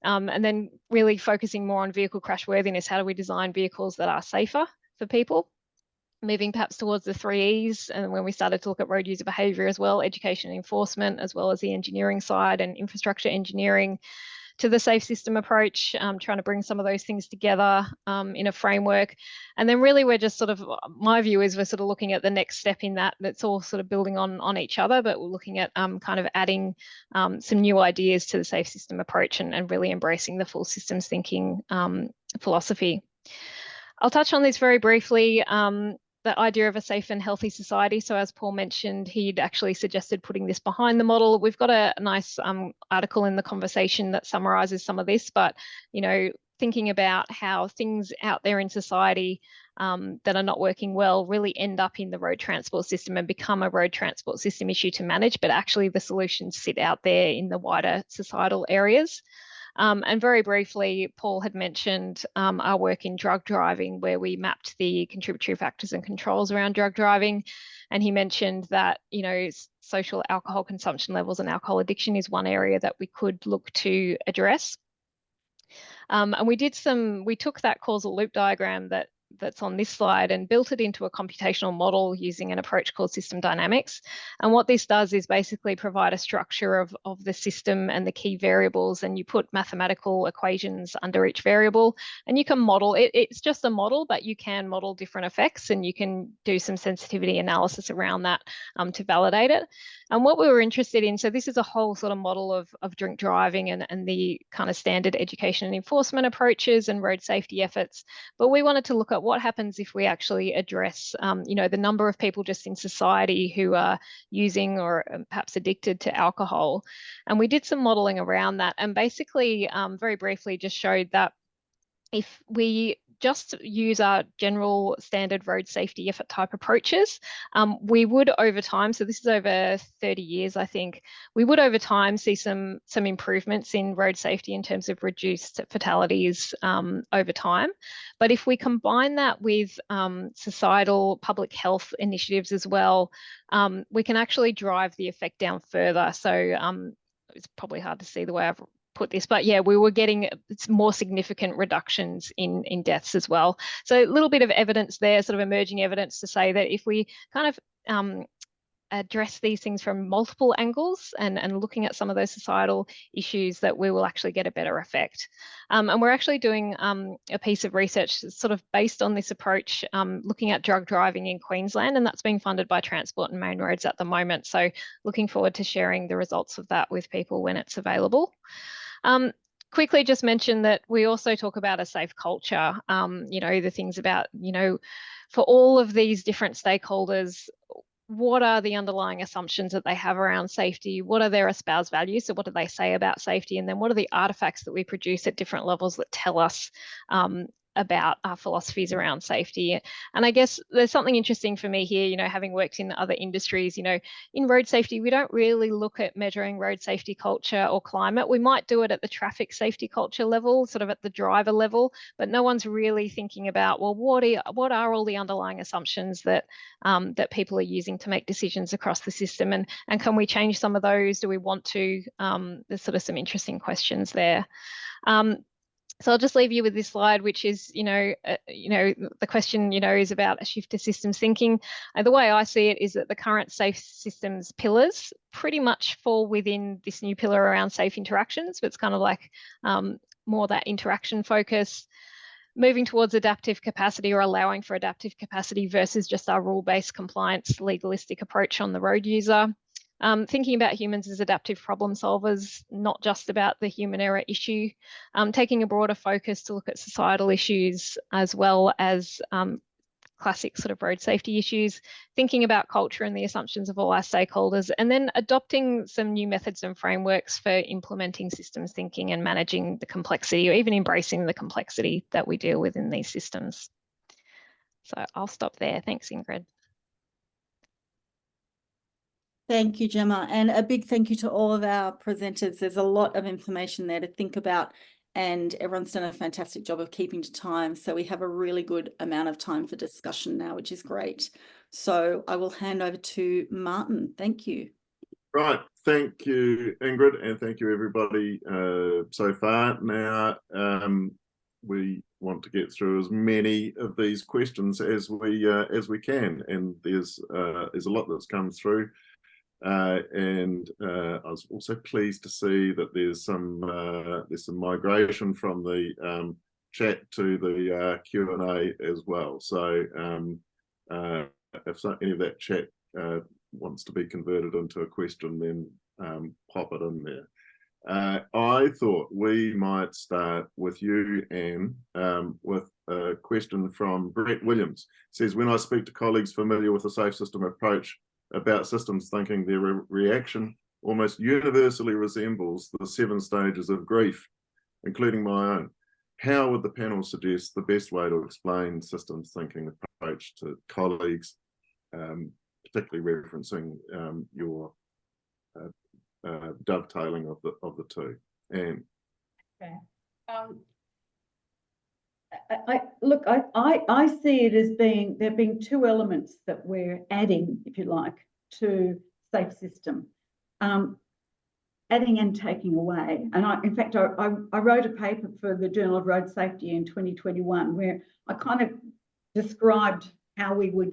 Speaker 6: And then really focusing more on vehicle crash worthiness. How do we design vehicles that are safer for people? Moving perhaps towards the 3 E's, and when we started to look at road user behaviour as well, education and enforcement, as well as the engineering side and infrastructure engineering, to the safe system approach, trying to bring some of those things together in a framework. And then really we're just sort of, my view is we're sort of looking at the next step in that, that's all sort of building on each other, but we're looking at kind of adding some new ideas to the safe system approach and really embracing the full systems thinking philosophy. I'll touch on this very briefly. The idea of a safe and healthy society. So as Paul mentioned, he'd actually suggested putting this behind the model. We've got a nice article in the conversation that summarises some of this, but, you know, thinking about how things out there in society that are not working well really end up in the road transport system and become a road transport system issue to manage, but actually the solutions sit out there in the wider societal areas. And very briefly, Paul had mentioned our work in drug driving, where we mapped the contributory factors and controls around drug driving. And he mentioned that, you know, social alcohol consumption levels and alcohol addiction is one area that we could look to address. And we took that causal loop diagram that's on this slide and built it into a computational model using an approach called system dynamics. And what this does is basically provide a structure of the system and the key variables, and you put mathematical equations under each variable, and you can model it. It's just a model, but you can model different effects, and you can do some sensitivity analysis around that to validate it. And what we were interested in, so this is a whole sort of model of drink driving and the kind of standard education and enforcement approaches and road safety efforts. But we wanted to look at what happens if we actually address, you know, the number of people just in society who are using or perhaps addicted to alcohol. And we did some modeling around that, and basically, very briefly, just showed that if we just use our general standard road safety effort type approaches, we would over time, so this is over 30 years, I think, we would over time see some improvements in road safety in terms of reduced fatalities over time. But if we combine that with societal public health initiatives as well, we can actually drive the effect down further. So it's probably hard to see the way I've put this, but yeah, we were getting more significant reductions in deaths as well. So a little bit of evidence there, sort of emerging evidence to say that if we kind of address these things from multiple angles and looking at some of those societal issues, that we will actually get a better effect. And we're actually doing a piece of research sort of based on this approach, looking at drug driving in Queensland, and that's being funded by Transport and Main Roads at the moment. So looking forward to sharing the results of that with people when it's available. Quickly just mention that we also talk about a safe culture, you know, the things about, you know, for all of these different stakeholders, what are the underlying assumptions that they have around safety? What are their espoused values? So what do they say about safety? And then what are the artifacts that we produce at different levels that tell us about our philosophies around safety. And I guess there's something interesting for me here, you know, having worked in other industries, you know, in road safety, we don't really look at measuring road safety culture or climate. We might do it at the traffic safety culture level, sort of at the driver level, but no one's really thinking about, well, what are all the underlying assumptions that that people are using to make decisions across the system, and can we change some of those? Do we want to? There's sort of some interesting questions there. So I'll just leave you with this slide, which is, the question, is about a shift to systems thinking. And the way I see it is that the current safe systems pillars pretty much fall within this new pillar around safe interactions, but it's kind of like more that interaction focus, moving towards adaptive capacity or allowing for adaptive capacity versus just our rule-based compliance legalistic approach on the road user. Thinking about humans as adaptive problem solvers, not just about the human error issue, taking a broader focus to look at societal issues as well as classic sort of road safety issues, thinking about culture and the assumptions of all our stakeholders, and then adopting some new methods and frameworks for implementing systems thinking and managing the complexity, or even embracing the complexity that we deal with in these systems. So I'll stop there. Thanks, Ingrid.
Speaker 1: Thank you, Gemma. And a big thank you to all of our presenters. There's a lot of information there to think about, and everyone's done a fantastic job of keeping to time. So we have a really good amount of time for discussion now, which is great. So I will hand over to Martin. Thank you.
Speaker 4: Right. Thank you, Ingrid, and thank you, everybody, so far. Now, we want to get through as many of these questions as we can, and there's a lot that's come through. And I was also pleased to see that there's some migration from the chat to the Q&A as well. So if any of that chat wants to be converted into a question, then pop it in there. I thought we might start with you, Anne, with a question from Brett Williams. It says, when I speak to colleagues familiar with the safe system approach about systems thinking, their reaction almost universally resembles the 7 stages of grief, including my own. How would the panel suggest the best way to explain systems thinking approach to colleagues, particularly referencing your dovetailing of the two? And
Speaker 3: okay. I see it as there being 2 elements that we're adding, if you like, to safe system, adding and taking away. And in fact, I wrote a paper for the Journal of Road Safety in 2021 where I kind of described how we would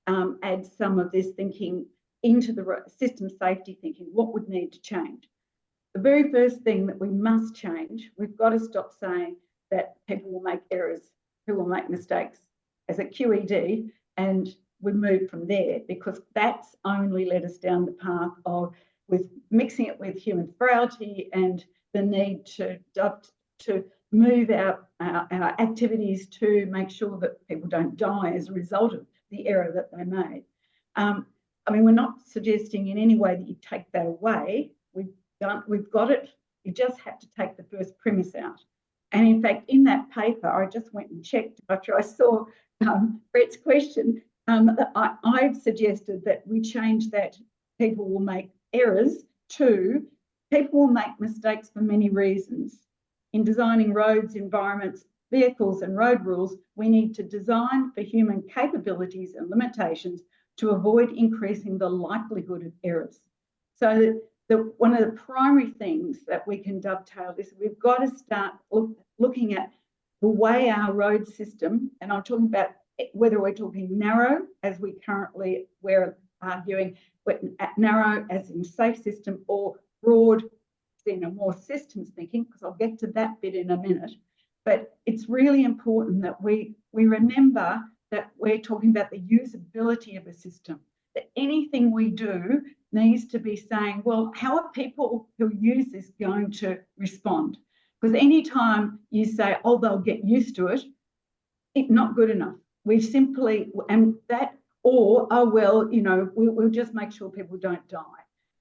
Speaker 3: add some of this thinking into the system safety thinking. What would need to change? The very first thing that we must change, we've got to stop saying that people will make errors, who will make mistakes as a QED, and we move from there, because that's only led us down the path of with mixing it with human frailty and the need to move our activities to make sure that people don't die as a result of the error that they made. I mean, we're not suggesting in any way that you take that away. We've got it. You just have to take the first premise out. And in fact, in that paper, I just went and checked after I saw Brett's question. I've suggested that we change that people will make errors to people will make mistakes for many reasons. In designing roads, environments, vehicles and road rules, we need to design for human capabilities and limitations to avoid increasing the likelihood of errors. So one of the primary things that we can dovetail this, we've got to start looking at the way our road system, and I'm talking about whether we're talking narrow, as we currently we're arguing, narrow as in safe system, or broad in a more systems thinking, because I'll get to that bit in a minute. But it's really important that we remember that we're talking about the usability of a system, that anything we do needs to be saying, well, how are people who use this going to respond? Because anytime you say, oh, they'll get used to it, it's not good enough. We simply, and that, or, oh, well, we'll just make sure people don't die.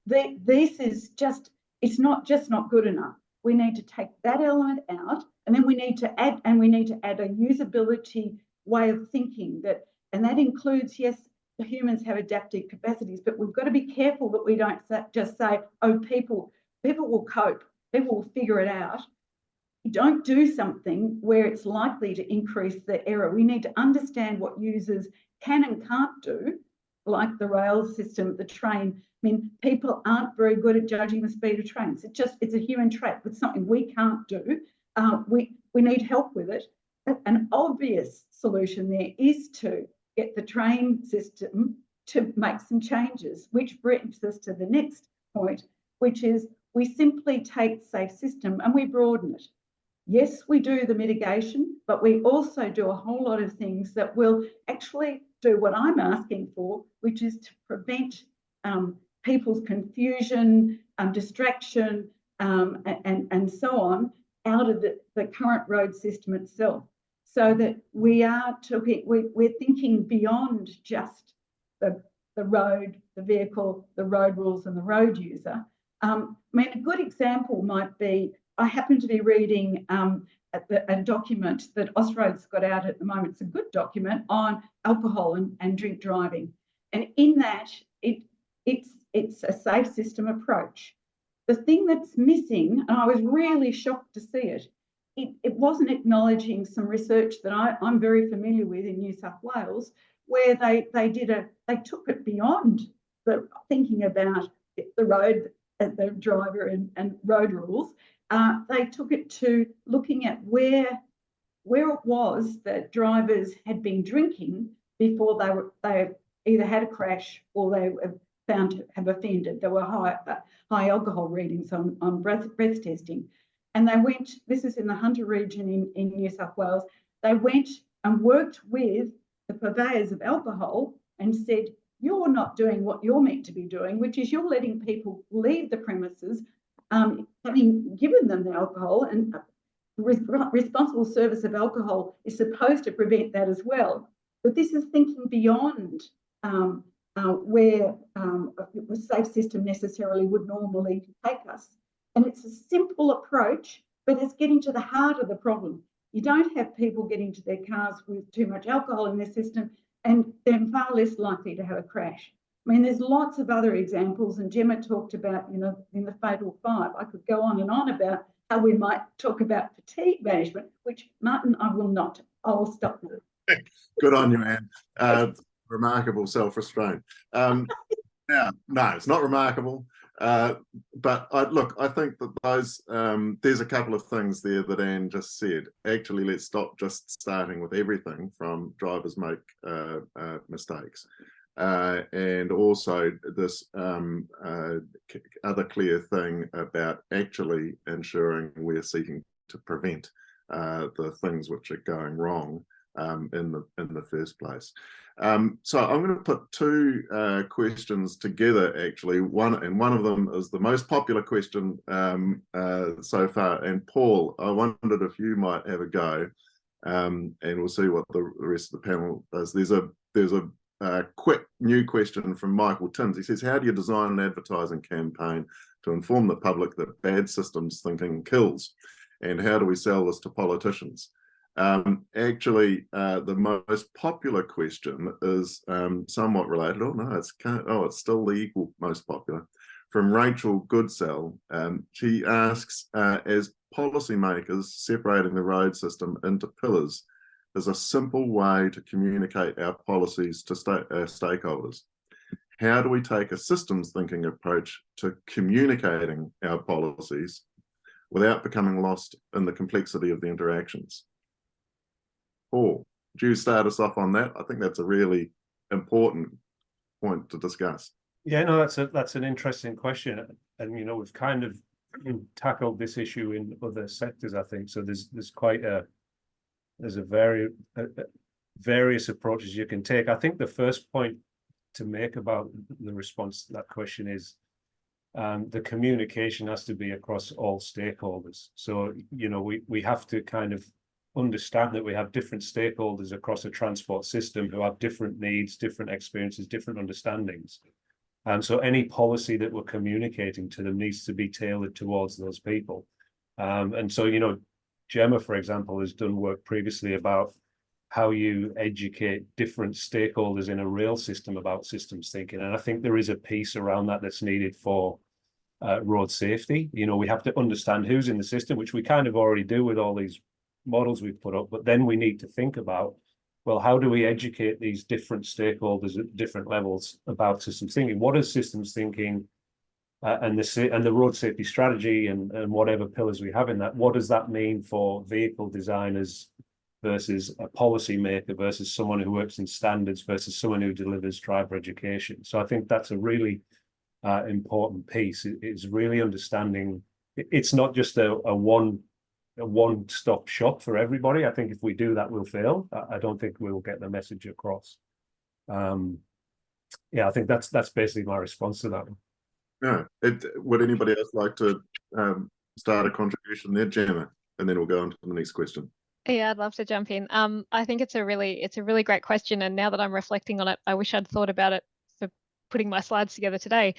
Speaker 3: This is just, it's not good enough. We need to take that element out And then we need to add a usability way of thinking and that includes, yes, the humans have adaptive capacities, but we've got to be careful that we don't just say, oh, people will cope, people will figure it out. You don't do something where it's likely to increase the error. We need to understand what users can and can't do, like the rail system, the train. I mean, people aren't very good at judging the speed of trains. It's a human trait. It's something we can't do. We need help with it. An obvious solution there is to get the train system to make some changes, which brings us to the next point, which is we simply take safe system and we broaden it. Yes, we do the mitigation, but we also do a whole lot of things that will actually do what I'm asking for, which is to prevent people's confusion, distraction, and so on out of the current road system itself, so that we're thinking beyond just the road, the vehicle, the road rules, and the road user. I mean, a good example might be, I happen to be reading a document that Austroads got out at the moment. It's a good document on alcohol and drink driving. And in that, it's a safe system approach. The thing that's missing, and I was really shocked to see it, it wasn't acknowledging some research that I'm very familiar with in New South Wales, where they took it beyond the thinking about the road, the driver and road rules. They took it to looking at where it was that drivers had been drinking before they either had a crash or they were found to have offended. There were high alcohol readings on breath testing. And they went, this is in the Hunter region in New South Wales, they went and worked with the purveyors of alcohol and said, you're not doing what you're meant to be doing, which is you're letting people leave the premises, having given them the alcohol, and responsible service of alcohol is supposed to prevent that as well. But this is thinking beyond where a safe system necessarily would normally take us. And it's a simple approach, but it's getting to the heart of the problem. You don't have people getting to their cars with too much alcohol in their system, and they're far less likely to have a crash. I mean, there's lots of other examples, and Gemma talked about, in the Fatal Five. I could go on and on about how we might talk about fatigue management, which, Martin, I will not. I will stop now.
Speaker 4: Good on you, Anne. Remarkable self-restraint. Now, no, it's not remarkable. But I think that there's a couple of things there that Anne just said. Actually, let's stop just starting with everything from drivers make mistakes. And also this other clear thing about actually ensuring we're seeking to prevent the things which are going wrong in the first place. So I'm going to put two questions together, actually. One of them is the most popular question so far. And Paul, I wondered if you might have a go, and we'll see what the rest of the panel does. There's a quick new question from Michael Tins. He says, how do you design an advertising campaign to inform the public that bad systems thinking kills? And how do we sell this to politicians? Actually, the most popular question is somewhat related. Oh no, it's still the equal most popular. From Rachel Goodsell. She asks, as policymakers, separating the road system into pillars is a simple way to communicate our policies to stakeholders. How do we take a systems thinking approach to communicating our policies without becoming lost in the complexity of the interactions? Paul, do you start us off on that? I think that's a really important point to discuss.
Speaker 2: Yeah, no, that's an interesting question, and we've kind of tackled this issue in other sectors, I think. So there's various approaches you can take. I think the first point to make about the response to that question is the communication has to be across all stakeholders. So we have to kind of understand that we have different stakeholders across a transport system who have different needs, different experiences, different understandings. And so any policy that we're communicating to them needs to be tailored towards those people. And so, Gemma, for example, has done work previously about how you educate different stakeholders in a rail system about systems thinking. And I think there is a piece around that that's needed for road safety. You know, we have to understand who's in the system, which we kind of already do with all these models we've put up, but then we need to think about, well, how do we educate these different stakeholders at different levels about systems thinking? What is systems thinking and the road safety strategy and whatever pillars we have in that? What does that mean for vehicle designers versus a policymaker versus someone who works in standards versus someone who delivers driver education? So I think that's a really important piece. It's really understanding. It's not just a one-stop shop for everybody. I think if we do that, we'll fail. I don't think we'll get the message across. Yeah, I think that's basically my response to that one.
Speaker 4: Yeah. Would anybody else like to start a contribution there, Gemma? And then we'll go on to the next question.
Speaker 6: Yeah, I'd love to jump in. I think it's a really great question. And now that I'm reflecting on it, I wish I'd thought about it for putting my slides together today,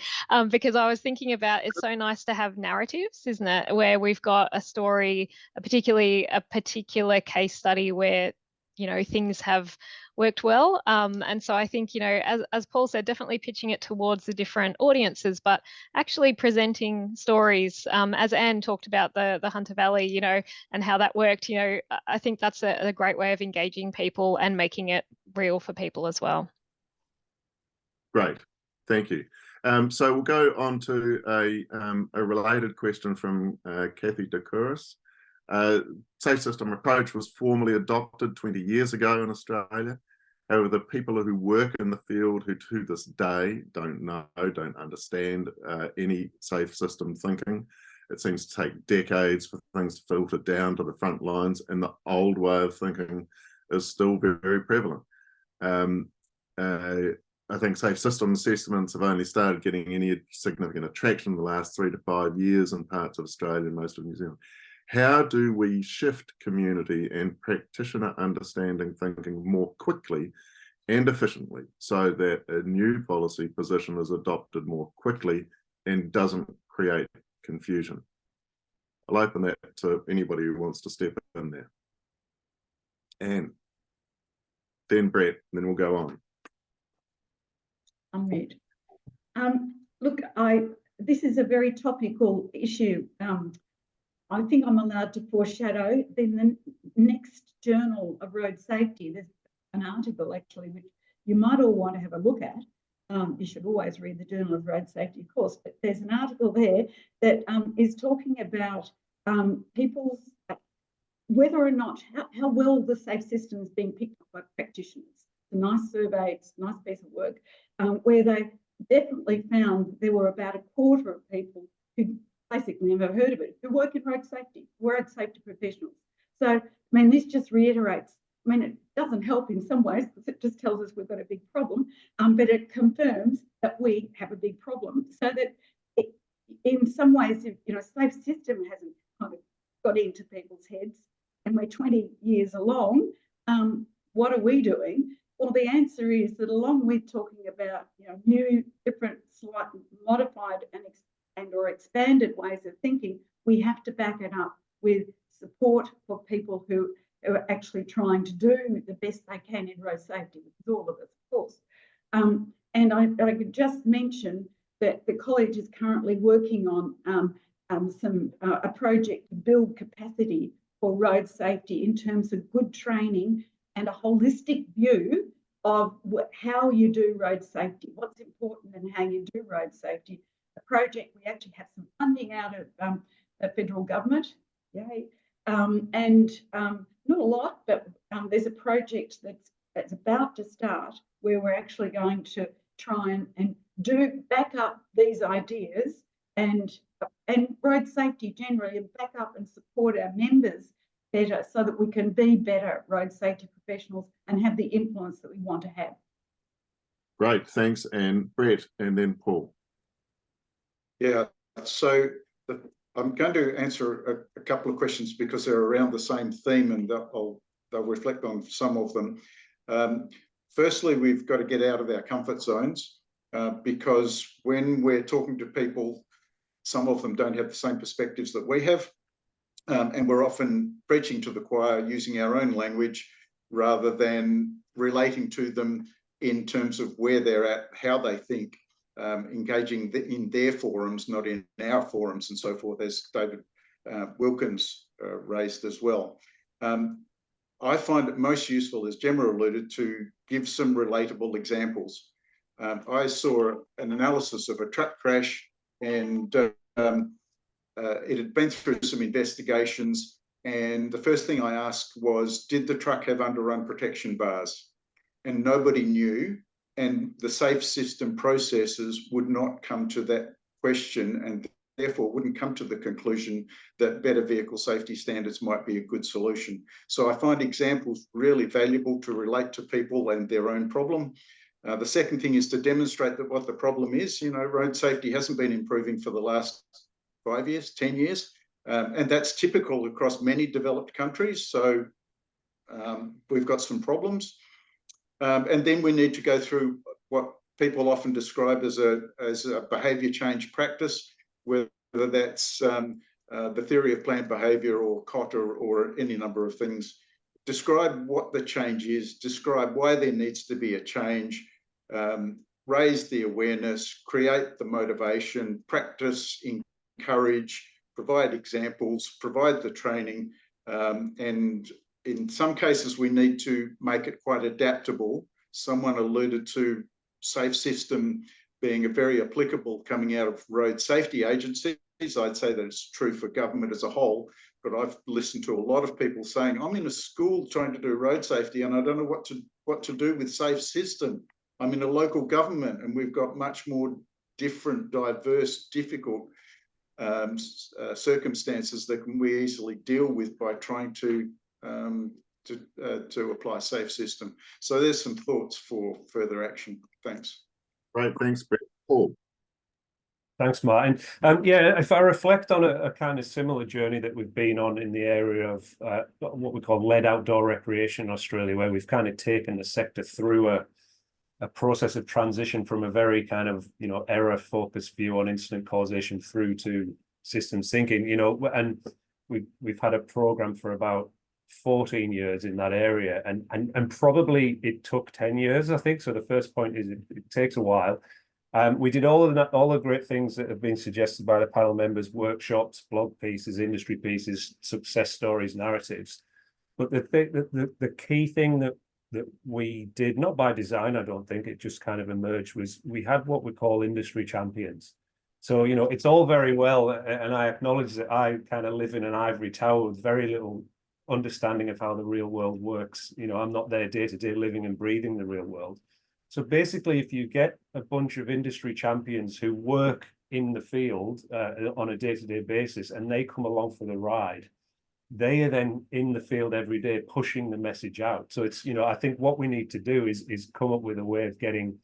Speaker 6: because I was thinking about, it's so nice to have narratives, isn't it? Where we've got a story, a particular case study where, you know, things have worked well. And so I think, you know, as Paul said, definitely pitching it towards the different audiences, but actually presenting stories, as Anne talked about the Hunter Valley, you know, and how that worked. You know, I think that's a great way of engaging people and making it real for people as well.
Speaker 4: Great, thank you. So we'll go on to a related question from Kathy DeCouris. Safe system approach was formally adopted 20 years ago in Australia. However, the people who work in the field who to this day don't understand any safe system thinking. It seems to take decades for things to filter down to the front lines, and the old way of thinking is still very, very prevalent. I think safe system assessments have only started getting any significant attraction in the last 3 to 5 years in parts of Australia and most of New Zealand. How do we shift community and practitioner understanding thinking more quickly and efficiently so that a new policy position is adopted more quickly and doesn't create confusion? I'll open that to anybody who wants to step in there. And then Brett, and then we'll go on.
Speaker 3: Unmute. Look, this is a very topical issue. I think I'm allowed to foreshadow. Then the next Journal of Road Safety, there's an article actually which you might all want to have a look at. You should always read the Journal of Road Safety, of course, but there's an article there that is talking about people's whether or not how well the safe system is being picked up by practitioners. It's a nice survey, it's a nice piece of work, where they definitely found there were about a quarter of people who basically never heard of it, who work in road safety professionals. So, I mean, this just reiterates, I mean, it doesn't help in some ways because it just tells us we've got a big problem, but it confirms that we have a big problem, so that in some ways, if, you know, safe system hasn't kind of got into people's heads and we're 20 years along, what are we doing? Well, the answer is that along with talking about, you know, new, different, slightly modified and or expanded ways of thinking, we have to back it up with support for people who are actually trying to do the best they can in road safety, which is all of us, of course. And I could just mention that the college is currently working on a project to build capacity for road safety in terms of good training and a holistic view of how you do road safety, what's important and how you do road safety. A project, we actually have some funding out of the federal government, yay, and not a lot, but there's a project that's about to start where we're actually going to try and back up these ideas and road safety generally, and back up and support our members better so that we can be better road safety professionals and have the influence that we want to have.
Speaker 4: Great, thanks. And Brett, and then Paul.
Speaker 5: Yeah, so I'm going to answer a couple of questions because they're around the same theme, and they'll reflect on some of them. Firstly, we've got to get out of our comfort zones because when we're talking to people, some of them don't have the same perspectives that we have. and we're often preaching to the choir using our own language rather than relating to them in terms of where they're at, how they think, engaging in their forums, not in our forums and so forth, as David Wilkins raised as well. I find it most useful, as Gemma alluded, to give some relatable examples. I saw an analysis of a truck crash, and it had been through some investigations, and the first thing I asked was, did the truck have underrun protection bars? And nobody knew, and the safe system processes would not come to that question, and therefore wouldn't come to the conclusion that better vehicle safety standards might be a good solution. So I find examples really valuable to relate to people and their own problem. The second thing is to demonstrate that what the problem is. You know, road safety hasn't been improving for the last 5 years, 10 years, and that's typical across many developed countries. So we've got some problems. And then we need to go through what people often describe as a behaviour change practice, whether that's the theory of planned behaviour or COT or any number of things. Describe what the change is, describe why there needs to be a change, raise the awareness, create the motivation, practice, encourage, provide examples, provide the training, and in some cases, we need to make it quite adaptable. Someone alluded to safe system being a very applicable coming out of road safety agencies. I'd say that it's true for government as a whole, but I've listened to a lot of people saying, I'm in a school trying to do road safety and I don't know what to do with safe system. I'm in a local government and we've got much more different, diverse, difficult circumstances that we easily deal with by trying to apply safe system. So there's some thoughts for further action. Thanks.
Speaker 4: Right, thanks, Brett. Paul.
Speaker 2: Thanks, Martin. Yeah, if I reflect on a kind of similar journey that we've been on in the area of what we call led outdoor recreation in Australia, where we've kind of taken the sector through a process of transition from a very kind of, you know, error-focused view on incident causation through to systems thinking, you know, and we've had a program for about 14 years in that area, and probably it took 10 years, I think. So the first point is it takes a while. We did all the great things that have been suggested by the panel members: workshops, blog pieces, industry pieces, success stories, narratives. But the key thing that we did, not by design, I don't think, it just kind of emerged, was we had what we call industry champions. So, you know, it's all very well, and I acknowledge that I kind of live in an ivory tower with very little understanding of how the real world works. You know, I'm not there day to day living and breathing the real world. So basically, if you get a bunch of industry champions who work in the field on a day-to-day basis, and they come along for the ride, they are then in the field every day pushing the message out. So it's, you know, I think what we need to do is come up with a way of getting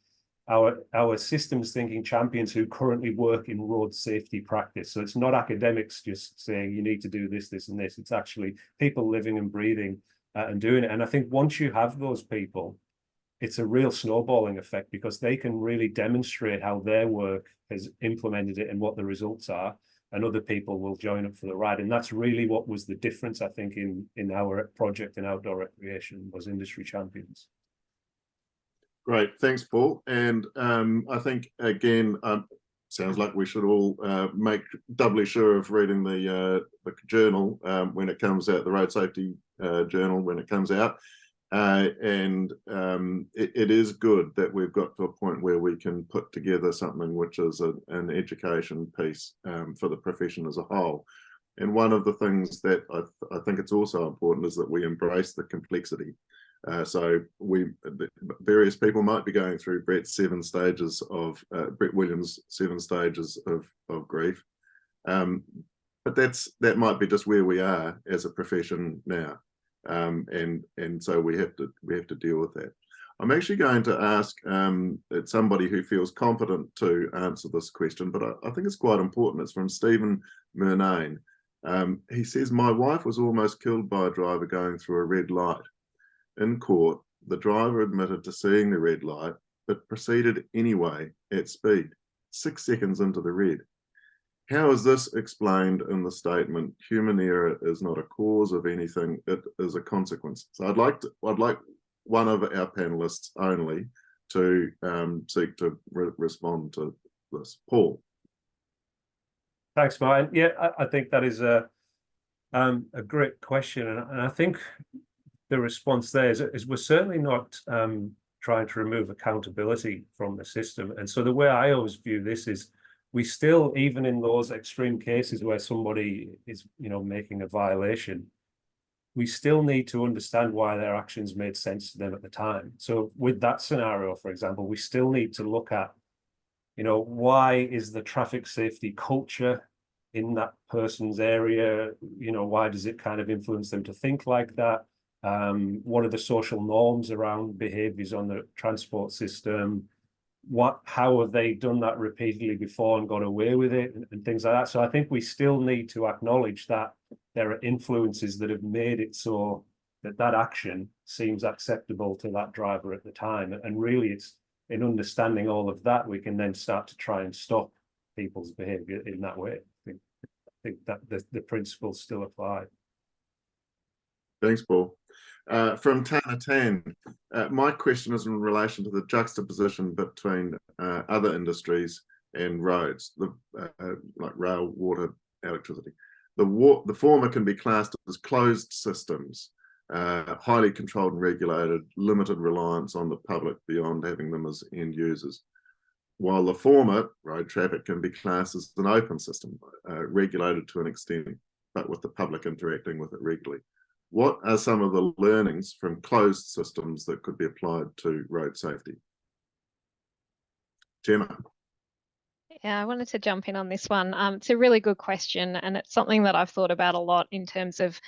Speaker 2: our systems thinking champions who currently work in road safety practice. So it's not academics just saying you need to do this, this, and this. It's actually people living and breathing and doing it. And I think once you have those people, it's a real snowballing effect, because they can really demonstrate how their work has implemented it and what the results are, and other people will join up for the ride. And that's really what was the difference, I think, in our project in outdoor recreation, was industry champions.
Speaker 4: Great, thanks, Paul. And I think, again, sounds like we should all make doubly sure of reading the journal when it comes out, the road safety journal when it comes out. And it is good that we've got to a point where we can put together something which is an education piece for the profession as a whole. And one of the things that I think it's also important is that we embrace the complexity. So various people might be going through Brett Williams' 7 stages of grief, but that might be just where we are as a profession now. And so we have to deal with that. I'm actually going to ask somebody who feels confident to answer this question, but I think it's quite important. It's from Stephen Murnane. He says, my wife was almost killed by a driver going through a red light. In court, the driver admitted to seeing the red light, but proceeded anyway at speed, 6 seconds into the red. How is this explained in the statement? Human error is not a cause of anything; it is a consequence. So I'd like one of our panelists only to seek to respond to this. Paul.
Speaker 2: Thanks, Martin. Yeah, I think that is a great question, and I think the response there is we're certainly not trying to remove accountability from the system. And so the way I always view this is we still, even in those extreme cases where somebody is, making a violation, we still need to understand why their actions made sense to them at the time. So with that scenario, for example, we still need to look at, why is the traffic safety culture in that person's area? Why does it kind of influence them to think like that? What are the social norms around behaviors on the transport system? How have they done that repeatedly before and got away with it, and things like that? So I think we still need to acknowledge that there are influences that have made it so that action seems acceptable to that driver at the time. And really, it's in understanding all of that, we can then start to try and stop people's behavior in that way. I think that the principles still apply.
Speaker 4: Thanks, Paul. From Tana Tan, my question is in relation to the juxtaposition between other industries and roads, like rail, water, electricity. The former can be classed as closed systems, highly controlled and regulated, limited reliance on the public beyond having them as end users. While the former, road traffic, can be classed as an open system, regulated to an extent, but with the public interacting with it regularly. What are some of the learnings from closed systems that could be applied to road safety? Gemma.
Speaker 6: Yeah, I wanted to jump in on this one. It's a really good question, and it's something that I've thought about a lot in terms of,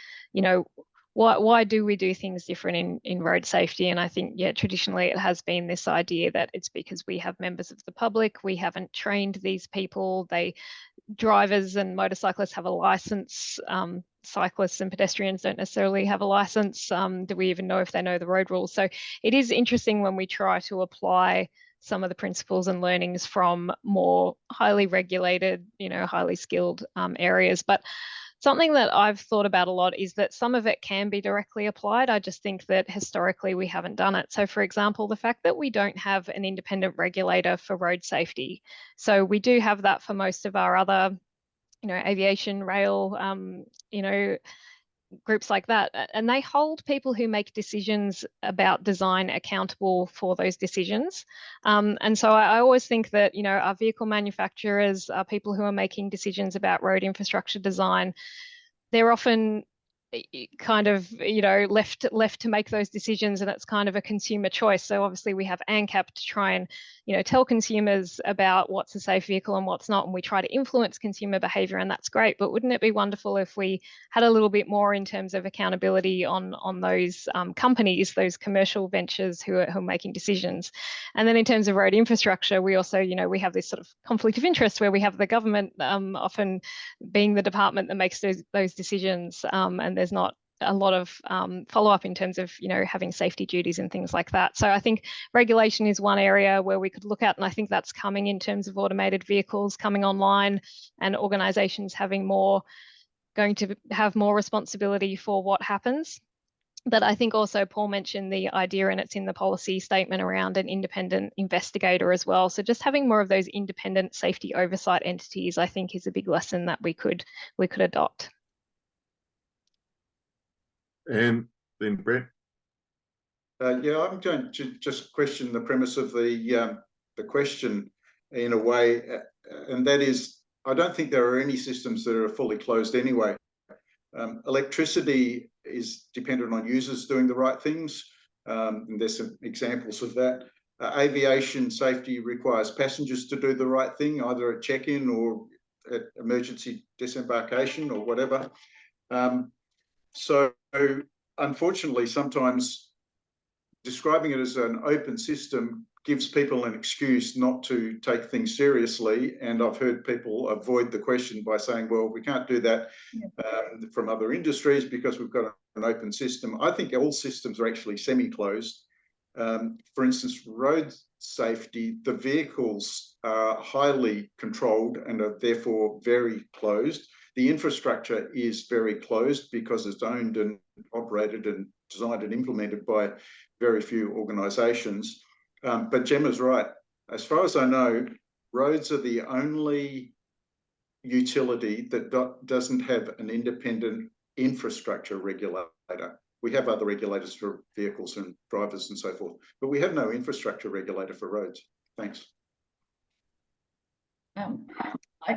Speaker 6: why do we do things different in road safety? And I think, traditionally it has been this idea that it's because we have members of the public, we haven't trained these people, drivers and motorcyclists have a license, cyclists and pedestrians don't necessarily have a license. Do we even know if they know the road rules? So it is interesting when we try to apply some of the principles and learnings from more highly regulated, highly skilled areas. But something that I've thought about a lot is that some of it can be directly applied. I just think that historically we haven't done it. So for example, the fact that we don't have an independent regulator for road safety. So we do have that for most of our other, aviation, rail, groups like that, and they hold people who make decisions about design accountable for those decisions. And so I always think that, our vehicle manufacturers, people who are making decisions about road infrastructure design, they're often kind of, left to make those decisions, and it's kind of a consumer choice. So obviously we have ANCAP to try and, tell consumers about what's a safe vehicle and what's not, and we try to influence consumer behavior, and that's great. But wouldn't it be wonderful if we had a little bit more in terms of accountability on those companies, those commercial ventures who are making decisions? And then in terms of road infrastructure, we also, we have this sort of conflict of interest where we have the government often being the department that makes those decisions, and there's not a lot of follow-up in terms of, having safety duties and things like that. So I think regulation is one area where we could look at, and I think that's coming in terms of automated vehicles coming online and organizations going to have more responsibility for what happens. But I think also Paul mentioned the idea, and it's in the policy statement, around an independent investigator as well. So just having more of those independent safety oversight entities, I think, is a big lesson that we could adopt.
Speaker 4: And then Brett.
Speaker 5: Yeah, I'm going to just question the premise of the question in a way, and that is, I don't think there are any systems that are fully closed anyway. Electricity is dependent on users doing the right things, and there's some examples of that. Aviation safety requires passengers to do the right thing, either at check-in or at emergency disembarkation or whatever. So unfortunately, sometimes describing it as an open system gives people an excuse not to take things seriously. And I've heard people avoid the question by saying, well, we can't do that from other industries because we've got an open system. I think all systems are actually semi-closed. For instance, road safety, the vehicles are highly controlled and are therefore very closed. The infrastructure is very closed because it's owned and operated and designed and implemented by very few organisations. But Gemma's right. As far as I know, roads are the only utility that doesn't have an independent infrastructure regulator. We have other regulators for vehicles and drivers and so forth, but we have no infrastructure regulator for roads. Thanks.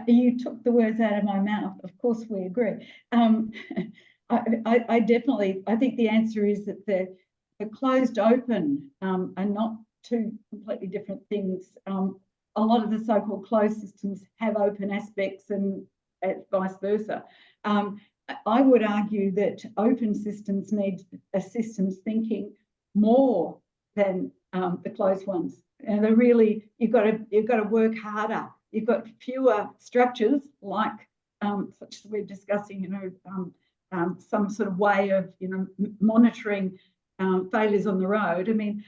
Speaker 3: You took the words out of my mouth. Of course, we agree. I definitely, I think the answer is that the closed open are not two completely different things. A lot of the so-called closed systems have open aspects and vice versa. I would argue that open systems need a systems thinking more than the closed ones. And they're really, you've got to work harder. You've got fewer structures like such as we're discussing, you know, some sort of way of, you know, monitoring failures on the road. I mean,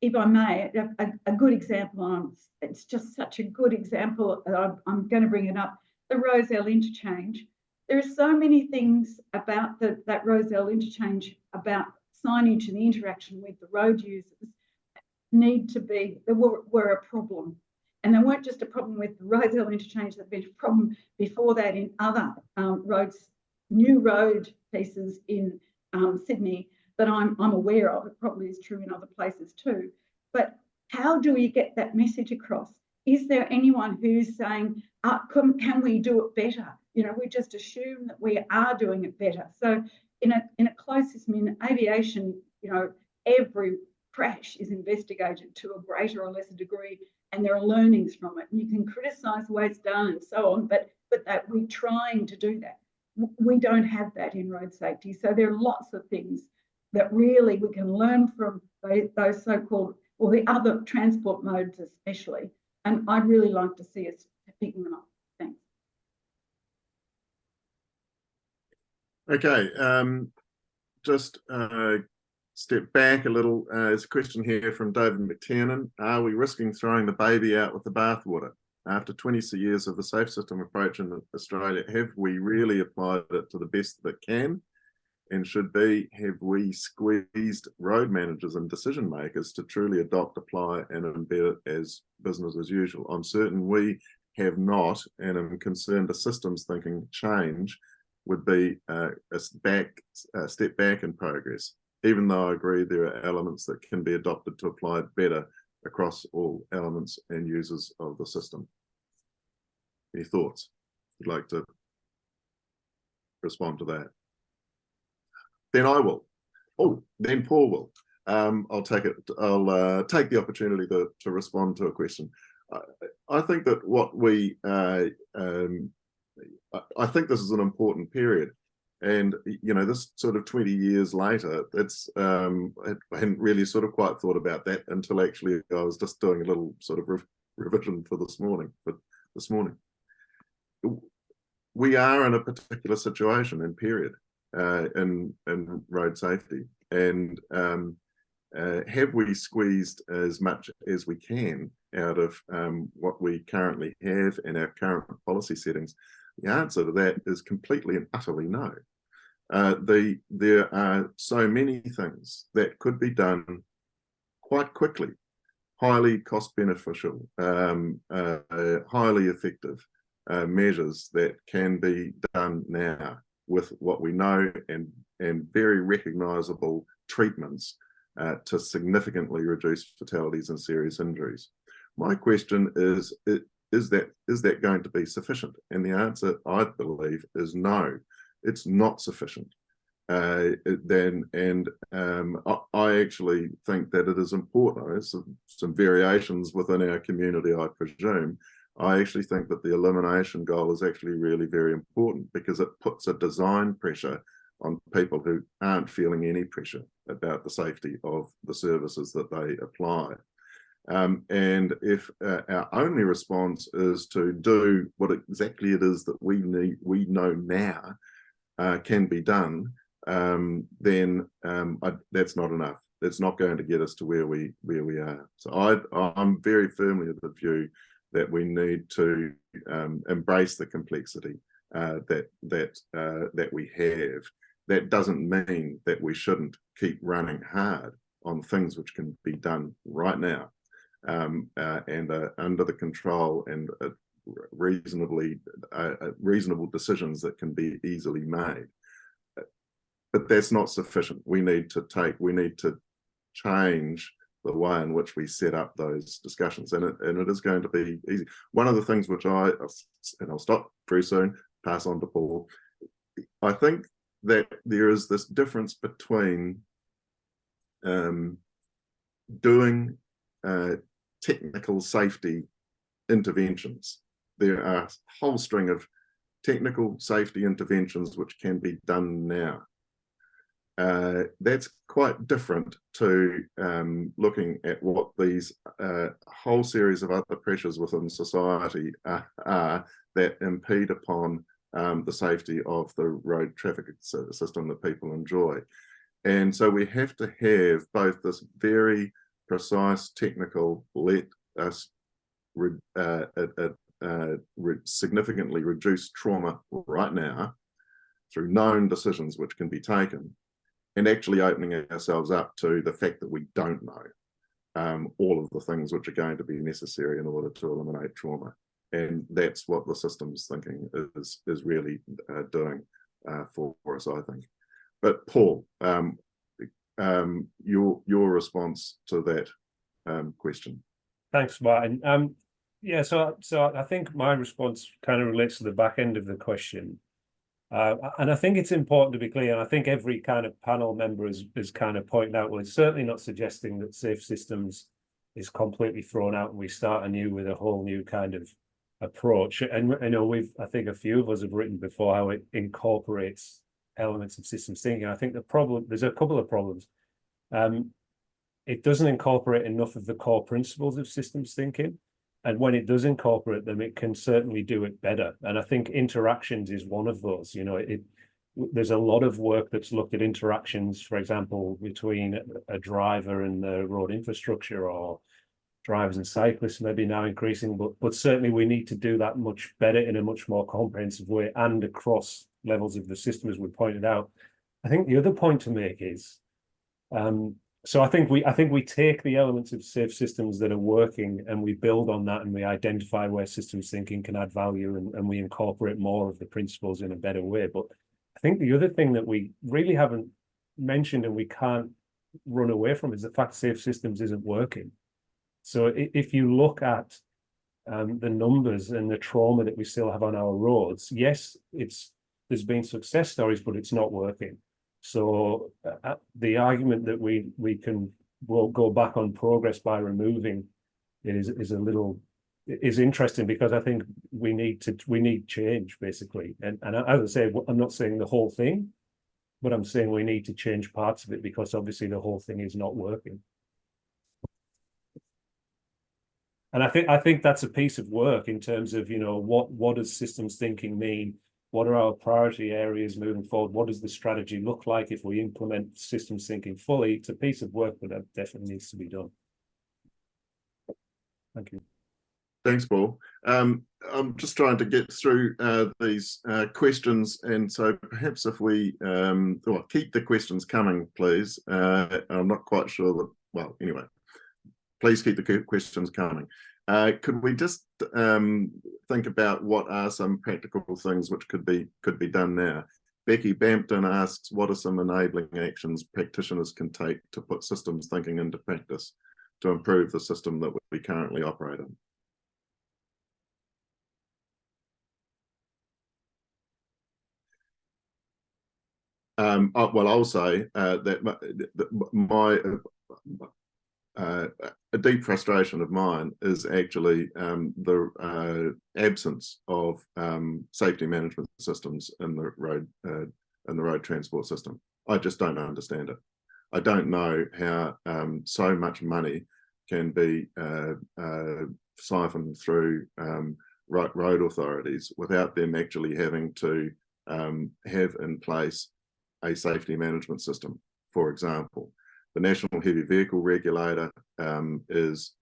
Speaker 3: if I may, a good example, it's just such a good example, I'm going to bring it up, the Rozelle interchange. There are so many things about that Rozelle interchange, about signage and the interaction with the road users need to be, were a problem. And they weren't just a problem with the Rozelle interchange, they've been a problem before that in other roads, new road pieces in Sydney that I'm aware of. It probably is true in other places too. But how do we get that message across? Is there anyone who's saying, can we do it better? You know, we just assume that we are doing it better. So in a closed system, in aviation, you know, every crash is investigated to a greater or lesser degree, and there are learnings from it. And you can criticise the way it's done and so on, but that we're trying to do that. We don't have that in road safety. So there are lots of things that really we can learn from those so-called, or the other transport modes especially. And I'd really like to see us picking them up. Thanks.
Speaker 4: Okay, just step back a little. There's a question here from David McTiernan. Are we risking throwing the baby out with the bathwater? After 20 years of the safe system approach in Australia, have we really applied it to the best that can and should be? Have we squeezed road managers and decision makers to truly adopt, apply and embed it as business as usual? I'm certain we have not, and I'm concerned a systems thinking change would be a step back in progress, even though I agree there are elements that can be adopted to apply it better across all elements and users of the system. Any thoughts? You'd like to respond to that? Then I will. Oh, then Paul will. I'll take it. I'll take the opportunity to respond to a question. I think that what we, I think this is an important period, and you know, this sort of 20 years later, it's I hadn't really sort of quite thought about that until actually I was just doing a little sort of revision for this morning. We are in a particular situation and period in road safety, and have we squeezed as much as we can out of what we currently have in our current policy settings? The answer to that is completely and utterly no. There are so many things that could be done quite quickly, highly cost beneficial, highly effective measures that can be done now with what we know and very recognizable treatments to significantly reduce fatalities and serious injuries. My question is that going to be sufficient? And the answer, I believe, is no, it's not sufficient. I actually think that it is important. There's some variations within our community, I presume. I actually think that the elimination goal is actually really very important because it puts a design pressure on people who aren't feeling any pressure about the safety of the services that they apply. And if our only response is to do what exactly it is that we know now can be done, then that's not enough. it's not going to get us to where we are. So I'm very firmly of the view that we need to embrace the complexity that we have. That doesn't mean that we shouldn't keep running hard on things which can be done right now, and under the control and reasonable decisions that can be easily made. But that's not sufficient. We need to change the way in which we set up those discussions, and it is going to be easy. One of the things which and I'll stop very soon, pass on to Paul. I think that there is this difference between doing technical safety interventions. There are a whole string of technical safety interventions which can be done now. That's quite different to looking at what these whole series of other pressures within society are that impede upon the safety of the road traffic system that people enjoy. And so we have to have both this very precise technical, let us significantly reduce trauma right now through known decisions which can be taken, and actually opening ourselves up to the fact that we don't know all of the things which are going to be necessary in order to eliminate trauma. And that's what the systems thinking is really doing for us, I think. But Paul, your response to that question.
Speaker 2: Thanks, Martin. Yeah, so I think my response kind of relates to the back end of the question. And I think it's important to be clear, and I think every kind of panel member is kind of pointing out, well, it's certainly not suggesting that safe systems is completely thrown out and we start anew with a whole new kind of approach. And I know I think a few of us have written before how it incorporates elements of systems thinking. I think there's a couple of problems. It doesn't incorporate enough of the core principles of systems thinking. And when it does incorporate them, it can certainly do it better. And I think interactions is one of those. You know, there's a lot of work that's looked at interactions, for example, between a driver and the road infrastructure, or drivers and cyclists maybe now increasing, but certainly we need to do that much better in a much more comprehensive way and across levels of the system, as we pointed out. I think the other point to make is, so I think we take the elements of safe systems that are working and we build on that, and we identify where systems thinking can add value, and we incorporate more of the principles in a better way. But I think the other thing that we really haven't mentioned and we can't run away from is the fact safe systems isn't working. So if you look at the numbers and the trauma that we still have on our roads, yes, there's been success stories, but it's not working. So the argument that we'll go back on progress by removing it is interesting, because I think we need change, basically. And as I say, I'm not saying the whole thing, but I'm saying we need to change parts of it, because obviously the whole thing is not working. And I think that's a piece of work in terms of, you know, what does systems thinking mean? What are our priority areas moving forward? What does the strategy look like if we implement systems thinking fully? It's a piece of work, but that definitely needs to be done. Thank you.
Speaker 4: Thanks, Paul. I'm just trying to get through these questions, and so perhaps if we keep the questions coming, please. I'm not quite sure that, well, anyway, please keep the questions coming. Could we just think about what are some practical things which could be done now? Becky Bampton asks, what are some enabling actions practitioners can take to put systems thinking into practice to improve the system that we currently operate in? Well, I'll say that a deep frustration of mine is actually the absence of safety management systems in the road transport system. I just don't understand it. I don't know how so much money can be siphoned through road authorities without them actually having to have in place a safety management system, for example. The National Heavy Vehicle Regulator is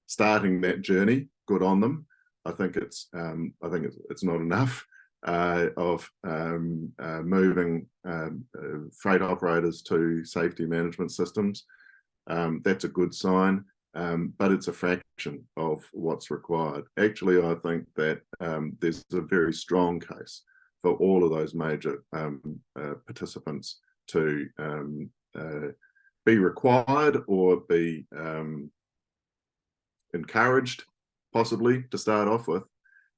Speaker 4: starting that journey. Good on them. I think it's not enough of moving freight operators to safety management systems. That's a good sign, but it's a fraction of what's required. Actually, I think that there's a very strong case for all of those major participants to be required or be encouraged, possibly to start off with,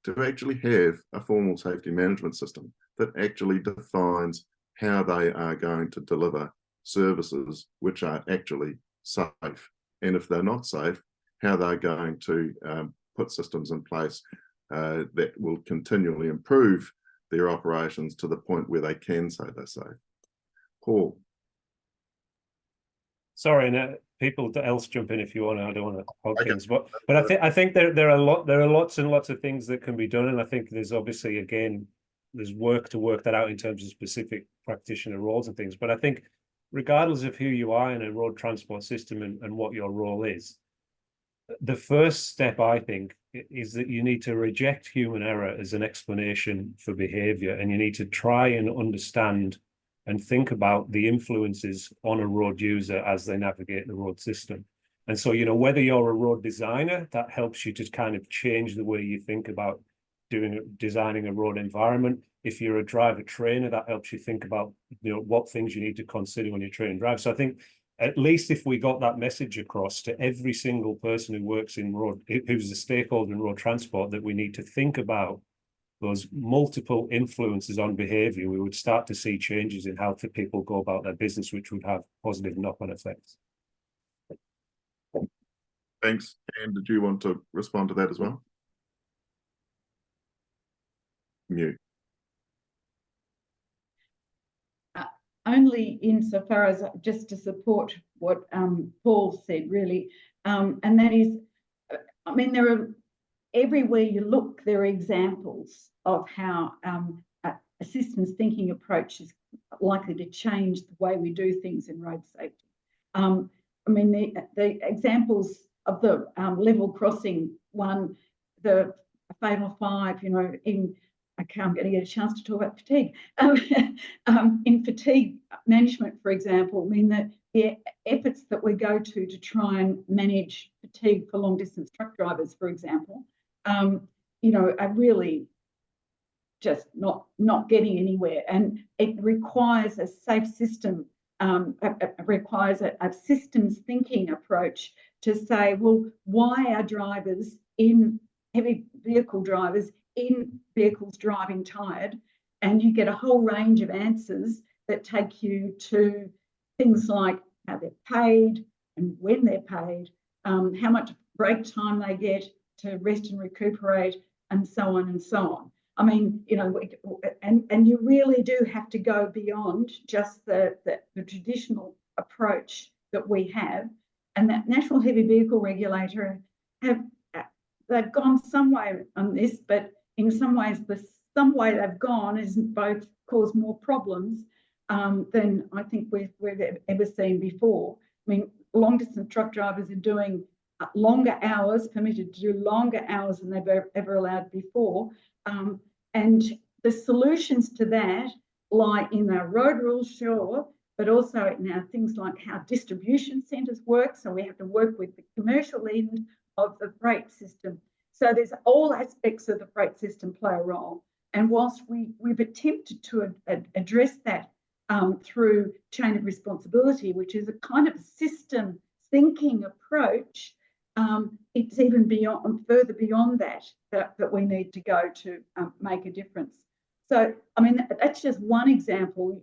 Speaker 4: to actually have a formal safety management system that actually defines how they are going to deliver services which are actually safe. And if they're not safe, how they're going to put systems in place that will continually improve their operations to the point where they can say they're safe. Paul.
Speaker 2: Sorry, and people else jump in if you want. I don't want to hog
Speaker 4: Okay.
Speaker 2: things, but I think there are lots and lots of things that can be done, and I think there's obviously, again, there's work to work that out in terms of specific practitioner roles and things. But I think regardless of who you are in a road transport system and what your role is, the first step, I think, is that you need to reject human error as an explanation for behavior, and you need to try and understand and think about the influences on a road user as they navigate the road system. And so, whether you're a road designer, that helps you to kind of change the way you think about designing a road environment. If you're a driver trainer, that helps you think about, what things you need to consider when you train and drive. So I think at least if we got that message across to every single person who works in road, who's a stakeholder in road transport, that we need to think about those multiple influences on behavior, we would start to see changes in how people go about their business, which would have positive knock-on effects.
Speaker 4: Thanks. And did you want to respond to that as well? Mute.
Speaker 3: Only insofar as just to support what Paul said, really, and that is, I mean, there are, everywhere you look, there are examples of how a systems thinking approach is likely to change the way we do things in road safety. I mean, the examples of the level crossing one, the fatal 5, I'm going to get a chance to talk about fatigue. In fatigue management, for example, I mean, the efforts that we go to try and manage fatigue for long distance truck drivers, for example, are really just not getting anywhere. And it requires a safe system, it requires a systems thinking approach to say, well, why are drivers in heavy vehicle drivers in vehicles driving tired? And you get a whole range of answers that take you to things like how they're paid and when they're paid, how much break time they get to rest and recuperate, and so on and so on. I mean, and you really do have to go beyond just the traditional approach that we have. And that National Heavy Vehicle Regulator they've gone some way on this, but in some ways, some way they've gone is both caused more problems than I think we've ever seen before. I mean, long distance truck drivers are doing longer hours, permitted to do longer hours than they've ever allowed before. And the solutions to that lie in our road rules, sure, but also in our things like how distribution centres work. So we have to work with the commercial end of the freight system. So there's all aspects of the freight system play a role. And whilst we've attempted to address that through chain of responsibility, which is a kind of system thinking approach, it's even further beyond that we need to go to make a difference. So, I mean, that's just one example.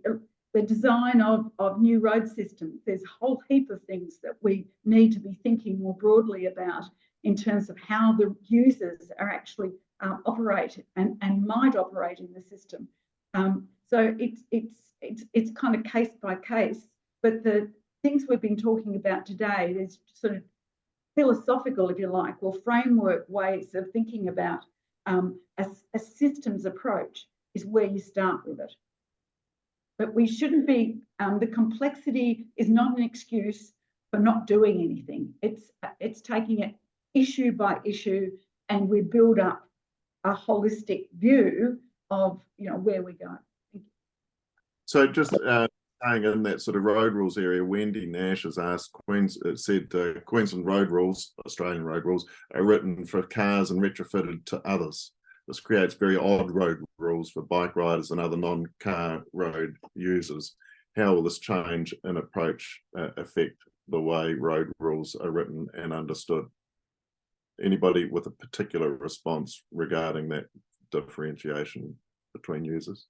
Speaker 3: The design of new road systems, there's a whole heap of things that we need to be thinking more broadly about in terms of how the users are actually operate and might operate in the system. So it's kind of case by case, but the things we've been talking about today, there's sort of philosophical, if you like, or framework ways of thinking about a systems approach is where you start with it. but we shouldn't be, the complexity is not an excuse for not doing anything. It's taking it issue by issue, and we build up a holistic view of, you know, where we go.
Speaker 4: So just staying in that sort of road rules area, Wendy Nash has asked, Queensland road rules, Australian road rules, are written for cars and retrofitted to others. This creates very odd road rules for bike riders and other non-car road users. How will this change in approach affect the way road rules are written and understood? Anybody with a particular response regarding that differentiation between users?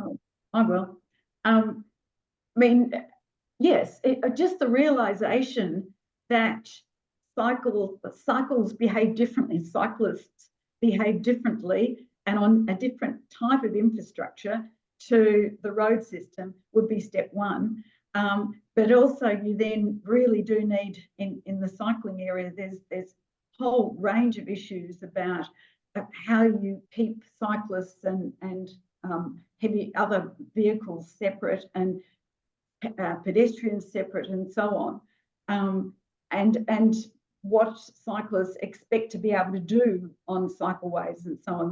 Speaker 3: Oh, I will. I mean, yes, just the realization that cycles behave differently, cyclists behave differently, and on a different type of infrastructure to the road system would be step one. But also you then really do need, in the cycling area, there's a whole range of issues about how you keep cyclists and heavy other vehicles separate, and pedestrians separate, and so on. And what cyclists expect to be able to do on cycleways and so on.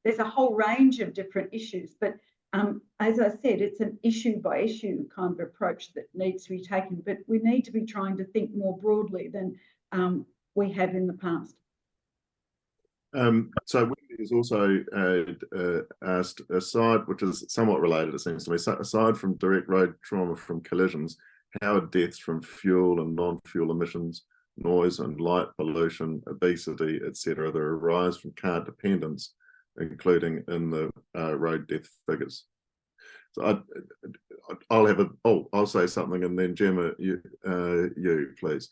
Speaker 3: There's a whole range of different issues, but as I said, it's an issue by issue kind of approach that needs to be taken, but we need to be trying to think more broadly than we have in the past.
Speaker 4: So Wendy has also asked, aside, which is somewhat related, it seems to me, aside from direct road trauma from collisions, how are deaths from fuel and non-fuel emissions, noise and light pollution, obesity, etc., that arise from car dependence, including in the road death figures? So I'll say something, and then Gemma, you please.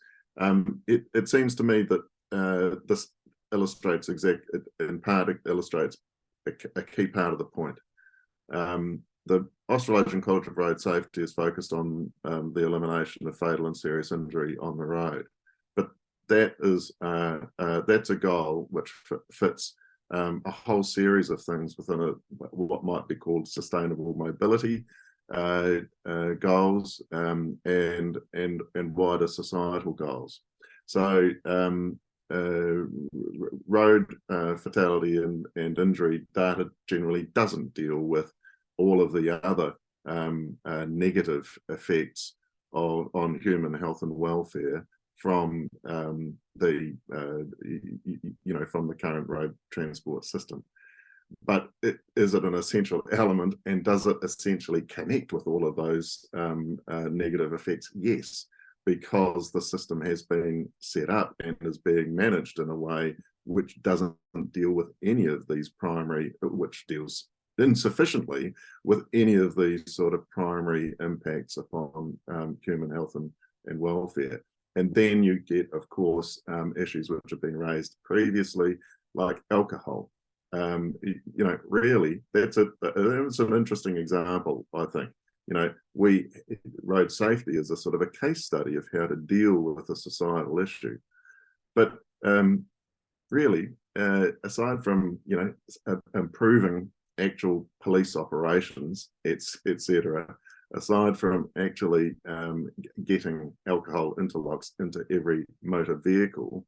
Speaker 4: It seems to me that this illustrates in part it illustrates a key part of the point. The Australasian College of Road Safety is focused on the elimination of fatal and serious injury on the road, but that is that's a goal which fits a whole series of things within what might be called sustainable mobility goals and wider societal goals. So road fatality and injury data generally doesn't deal with all of the other negative effects on human health and welfare from from the current road transport system. But is it an essential element, and does it essentially connect with all of those negative effects? Yes, because the system has been set up and is being managed in a way which doesn't deal with any of these which deals insufficiently with any of these sort of primary impacts upon human health and welfare. And then you get, of course, issues which have been raised previously, like alcohol. Really, that's an interesting example, I think. Road safety is a sort of a case study of how to deal with a societal issue. But really, aside from improving actual police operations, etc., aside from actually getting alcohol interlocks into every motor vehicle,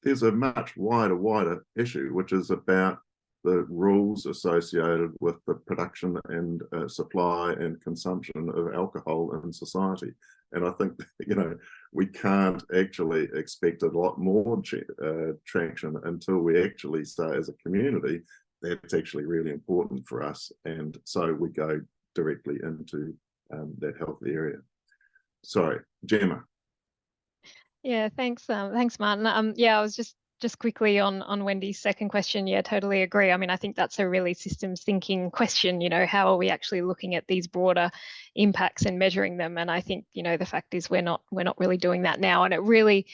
Speaker 4: there's a much wider issue, which is about the rules associated with the production and supply and consumption of alcohol in society. And I think, we can't actually expect a lot more traction until we actually say, as a community, that's actually really important for us. And so we go directly into that health area. Sorry, Gemma.
Speaker 6: Yeah, thanks, Martin. I was just quickly on Wendy's second question. Yeah, totally agree. I mean, I think that's a really systems thinking question. How are we actually looking at these broader impacts and measuring them? And I think the fact is we're not really doing that now. And it really,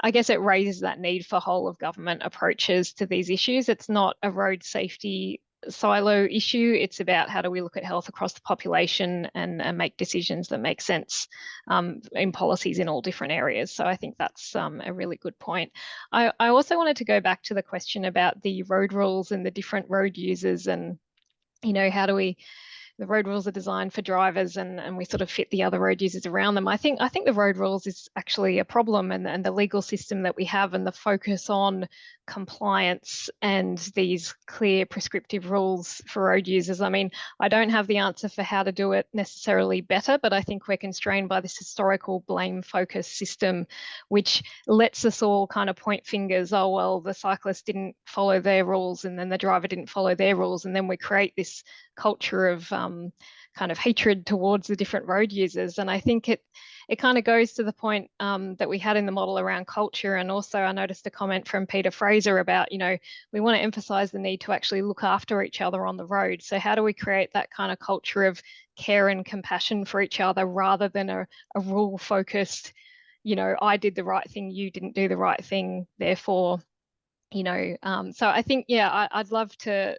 Speaker 6: I guess, it raises that need for whole of government approaches to these issues. It's not a road safety silo issue. It's about how do we look at health across the population and make decisions that make sense in policies in all different areas. So I think that's a really good point. I also wanted to go back to the question about the road rules and the different road users, and how do we, the road rules are designed for drivers and we sort of fit the other road users around them. I think the road rules is actually a problem, and the legal system that we have and the focus on compliance and these clear prescriptive rules for road users. I mean, I don't have the answer for how to do it necessarily better, but I think we're constrained by this historical blame focused system, which lets us all kind of point fingers. Oh, well, the cyclist didn't follow their rules and then the driver didn't follow their rules. And then we create this culture of kind of hatred towards the different road users. And I think it kind of goes to the point that we had in the model around culture. And also I noticed a comment from Peter Fraser about, we want to emphasize the need to actually look after each other on the road. So how do we create that kind of culture of care and compassion for each other rather than a rule focused, I did the right thing, you didn't do the right thing, therefore, so I think, I'd love to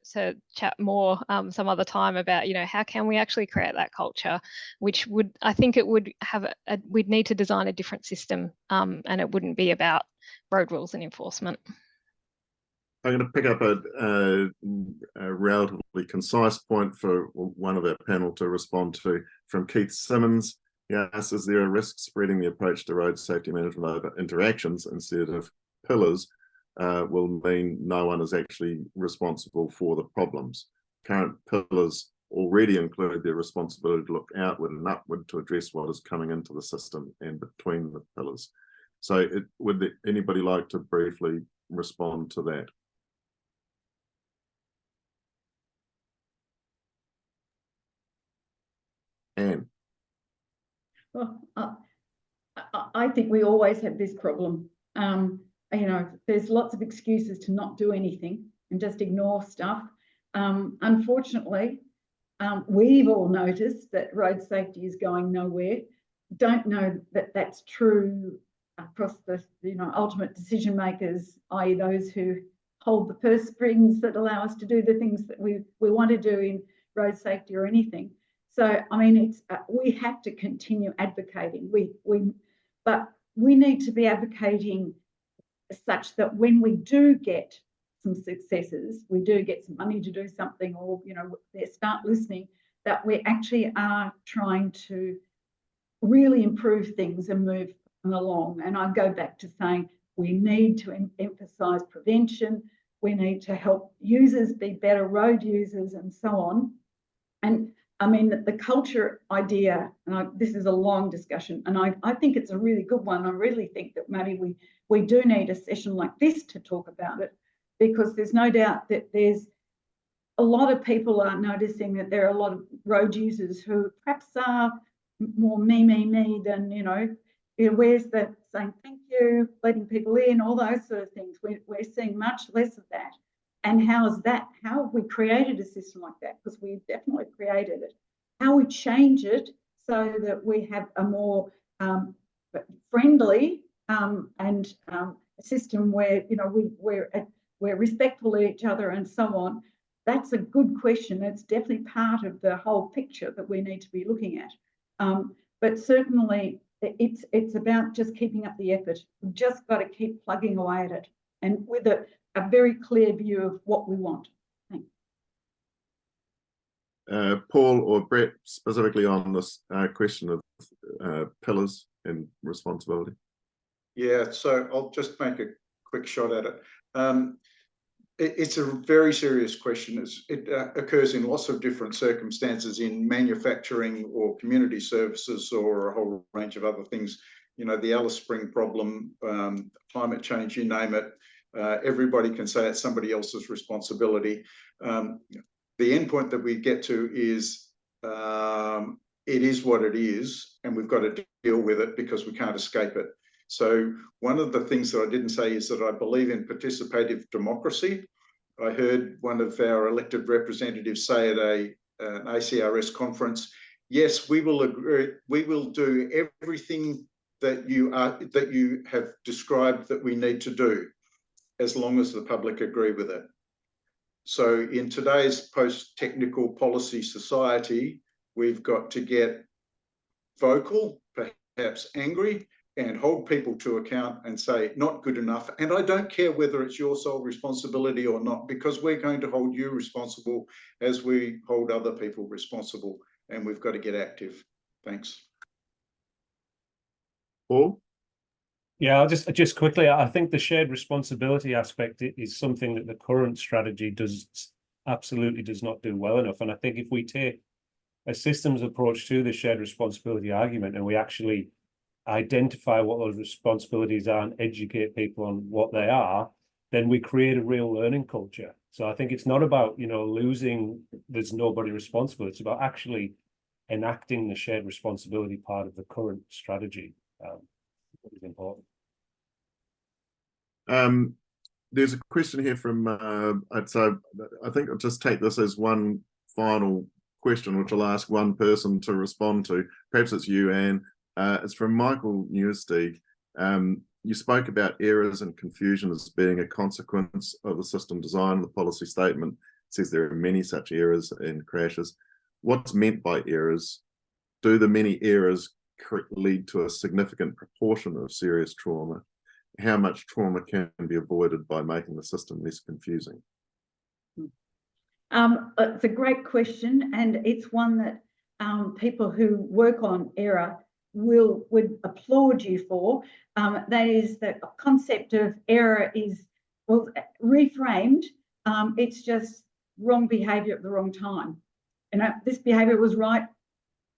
Speaker 6: chat more some other time about, how can we actually create that culture, which I think it would have, we'd need to design a different system, and it wouldn't be about road rules and enforcement.
Speaker 4: I'm going to pick up a relatively concise point for one of our panel to respond to from Keith Simmons. Yes, is there a risk spreading the approach to road safety management over interactions instead of pillars? Will mean no one is actually responsible for the problems. Current pillars already include their responsibility to look outward and upward to address what is coming into the system and between the pillars. So would anybody like to briefly respond to that? Anne.
Speaker 3: Well, I think we always have this problem. There's lots of excuses to not do anything and just ignore stuff. Unfortunately, we've all noticed that road safety is going nowhere. Don't know that that's true across the ultimate decision makers, i.e. those who hold the purse strings that allow us to do the things that we want to do in road safety or anything. So, I mean, it's we have to continue advocating. But we need to be advocating such that when we do get some successes, we do get some money to do something, or they start listening, that we actually are trying to really improve things and move along. And I go back to saying we need to emphasize prevention, we need to help users be better road users and so on. And I mean, the culture idea, and this is a long discussion, and I think it's a really good one. I really think that maybe we do need a session like this to talk about it, because there's no doubt that there's a lot of people are noticing that there are a lot of road users who perhaps are more me than, where's the saying thank you, letting people in, all those sort of things. We're seeing much less of that. And how have we created a system like that? Because we definitely created it. How we change it so that we have a more friendly and a system where we're respectful of each other and so on. That's a good question. It's definitely part of the whole picture that we need to be looking at. But certainly it's about just keeping up the effort. We've just got to keep plugging away at it, and with a very clear view of what we want. Thanks.
Speaker 4: Paul or Brett, specifically on this question of pillars and responsibility.
Speaker 5: Yeah, so I'll just make a quick shot at it. It's a very serious question. It occurs in lots of different circumstances in manufacturing or community services or a whole range of other things. The Alice Spring problem, climate change, you name it. Everybody can say it's somebody else's responsibility. The endpoint that we get to is it is what it is, and we've got to deal with it because we can't escape it. So one of the things that I didn't say is that I believe in participative democracy. I heard one of our elected representatives say at an ACRS conference, yes, we will agree, we will do everything that you have described that we need to do, as long as the public agree with it. So in today's post-technical policy society, we've got to get vocal, perhaps angry, and hold people to account and say, not good enough. And I don't care whether it's your sole responsibility or not, because we're going to hold you responsible as we hold other people responsible. And we've got to get active. Thanks.
Speaker 4: Paul?
Speaker 2: Yeah, I'll just quickly, I think the shared responsibility aspect is something that the current strategy absolutely does not do well enough. And I think if we take a systems approach to the shared responsibility argument and we actually identify what those responsibilities are and educate people on what they are, then we create a real learning culture. So I think it's not about, losing, there's nobody responsible. It's about actually enacting the shared responsibility part of the current strategy. Is important.
Speaker 4: There's a question here from so I think I'll just take this as one final question, which I'll ask one person to respond to. Perhaps it's you, Anne. It's from Michael Newsteig. You spoke about errors and confusion as being a consequence of the system design. The policy statement says there are many such errors and crashes. What's meant by errors? Do the many errors lead to a significant proportion of serious trauma? How much trauma can be avoided by making the system less confusing?
Speaker 3: It's a great question, and it's one that people who work on error would applaud you for. That is, the concept of error is, well, reframed. It's just wrong behaviour at the wrong time. This behaviour was right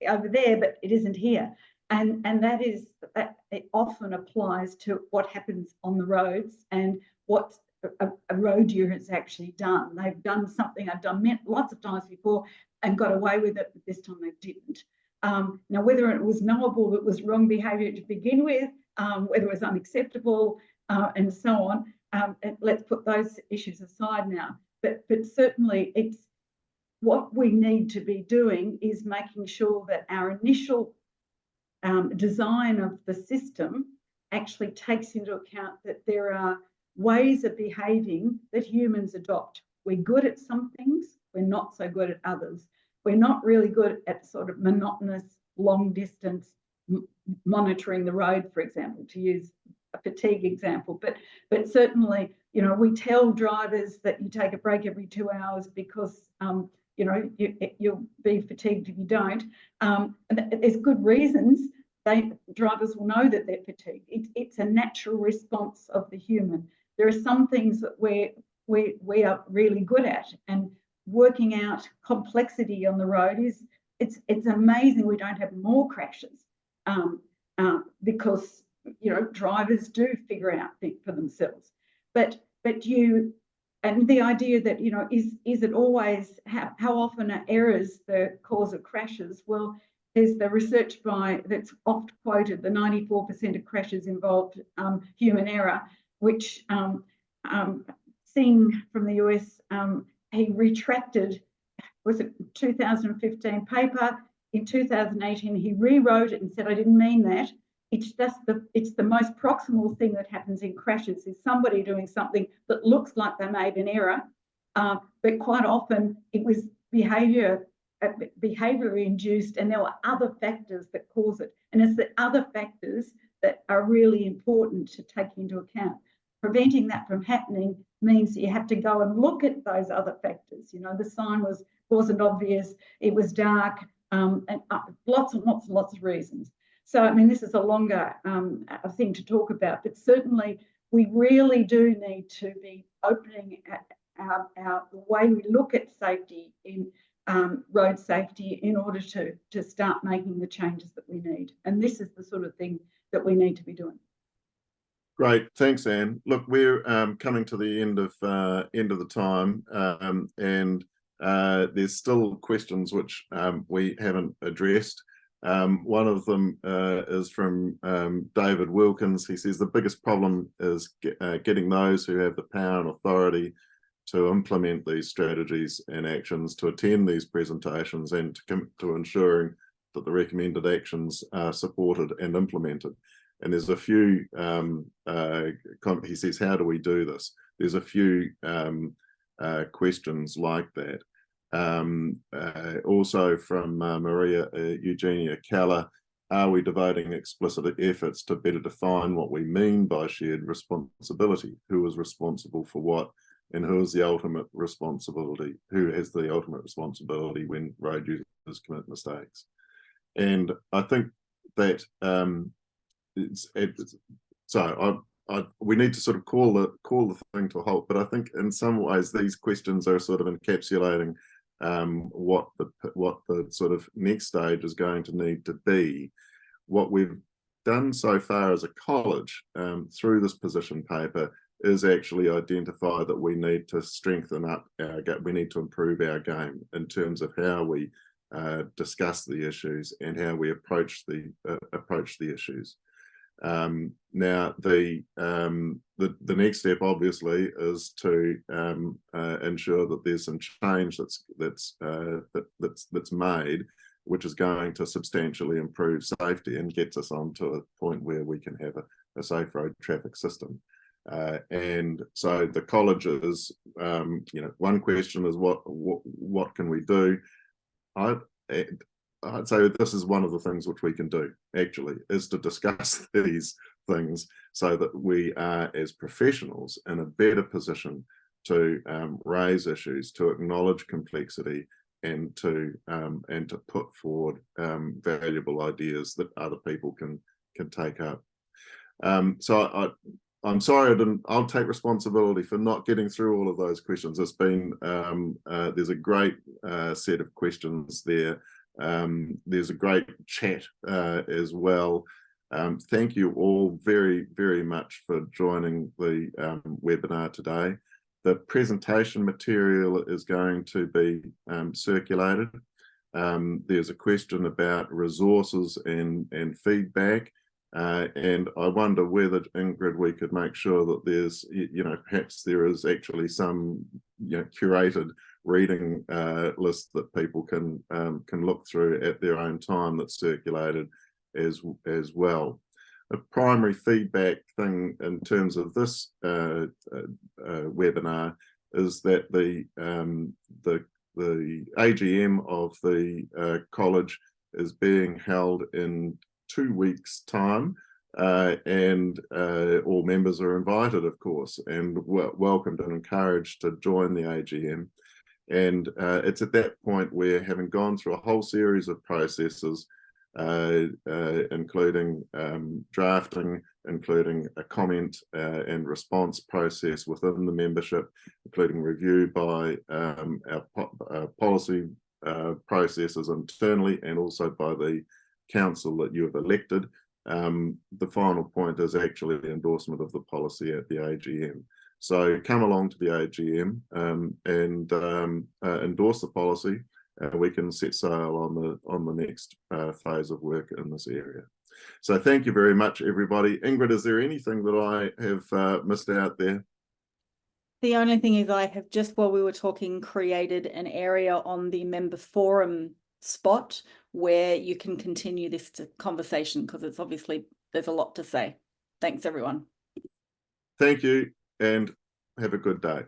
Speaker 3: over there, but it isn't here. And that it often applies to what happens on the roads and what a road user has actually done. They've done something I've done lots of times before and got away with it, but this time they didn't. Now, whether it was knowable it was wrong behaviour to begin with, whether it was unacceptable, and so on, and let's put those issues aside now. But certainly, it's what we need to be doing is making sure that our initial design of the system actually takes into account that there are ways of behaving that humans adopt. We're good at some things, we're not so good at others. We're not really good at sort of monotonous, long distance monitoring the road, for example, to use a fatigue example. But certainly, we tell drivers that you take a break every 2 hours because you'll be fatigued if you don't. There's good reasons. Drivers will know that they're fatigued. It's a natural response of the human. There are some things that we are really good at, and working out complexity on the road it's amazing we don't have more crashes because drivers do figure out things for themselves. But and the idea that is it always how often are errors the cause of crashes? Well, there's the research that's oft quoted, the 94% of crashes involved human error, which Singh from the US, he retracted, was it 2015 paper? In 2018, he rewrote it and said, I didn't mean that. It's just it's the most proximal thing that happens in crashes is somebody doing something that looks like they made an error, but quite often it was behaviour induced, and there were other factors that cause it. And it's the other factors that are really important to take into account. Preventing that from happening means that you have to go and look at those other factors. The sign wasn't obvious, it was dark, and lots and lots of reasons. So, I mean, this is a longer thing to talk about, but certainly we really do need to be opening the way we look at safety in road safety in order to start making the changes that we need. And this is the sort of thing that we need to be doing.
Speaker 4: Great, thanks, Anne. Look, we're coming to the end of the time, and there's still questions which we haven't addressed. One of them is from David Wilkins. He says the biggest problem is getting those who have the power and authority to implement these strategies and actions, to attend these presentations, and to ensuring that the recommended actions are supported and implemented. And there's a few, he says, how do we do this? There's a few questions like that. Also from Maria Eugenia Keller, are we devoting explicit efforts to better define what we mean by shared responsibility? Who is responsible for what, and who is the ultimate responsibility? Who has the ultimate responsibility when road users commit mistakes? And I think that we need to sort of call the thing to a halt. But I think in some ways these questions are sort of encapsulating what the sort of next stage is going to need to be. What we've done so far as a college through this position paper is actually identify that we need to strengthen up we need to improve our game in terms of how we discuss the issues and how we approach the issues. Now the next step obviously is to ensure that there's some change that's made, which is going to substantially improve safety and gets us onto a point where we can have a safe road traffic system. And so the colleges, one question is what can we do? I'd say this is one of the things which we can do actually, is to discuss these things so that we are as professionals in a better position to raise issues, to acknowledge complexity, and to put forward valuable ideas that other people can take up. So I'm sorry I'll take responsibility for not getting through all of those questions. It's been there's a great set of questions there. There's a great chat as well. Thank you all very, very much for joining the webinar today. The presentation material is going to be circulated. There's a question about resources and feedback. And I wonder whether, Ingrid, we could make sure that there's, perhaps there is actually some, curated reading list that people can look through at their own time that's circulated as well. A primary feedback thing in terms of this webinar is that the AGM of the college is being held in 2 weeks' time, and all members are invited, of course, and welcomed and encouraged to join the AGM. And it's at that point where, having gone through a whole series of processes, including drafting, including a comment and response process within the membership, including review by our policy processes internally, and also by the council that you have elected. The final point is actually the endorsement of the policy at the AGM. So come along to the AGM and endorse the policy. We can set sail on the next phase of work in this area. So thank you very much, everybody. Ingrid, is there anything that I have missed out there?
Speaker 1: The only thing is, I have just, while we were talking, created an area on the member forum spot where you can continue this conversation, because it's obviously, there's a lot to say. Thanks, everyone.
Speaker 4: Thank you, and have a good day.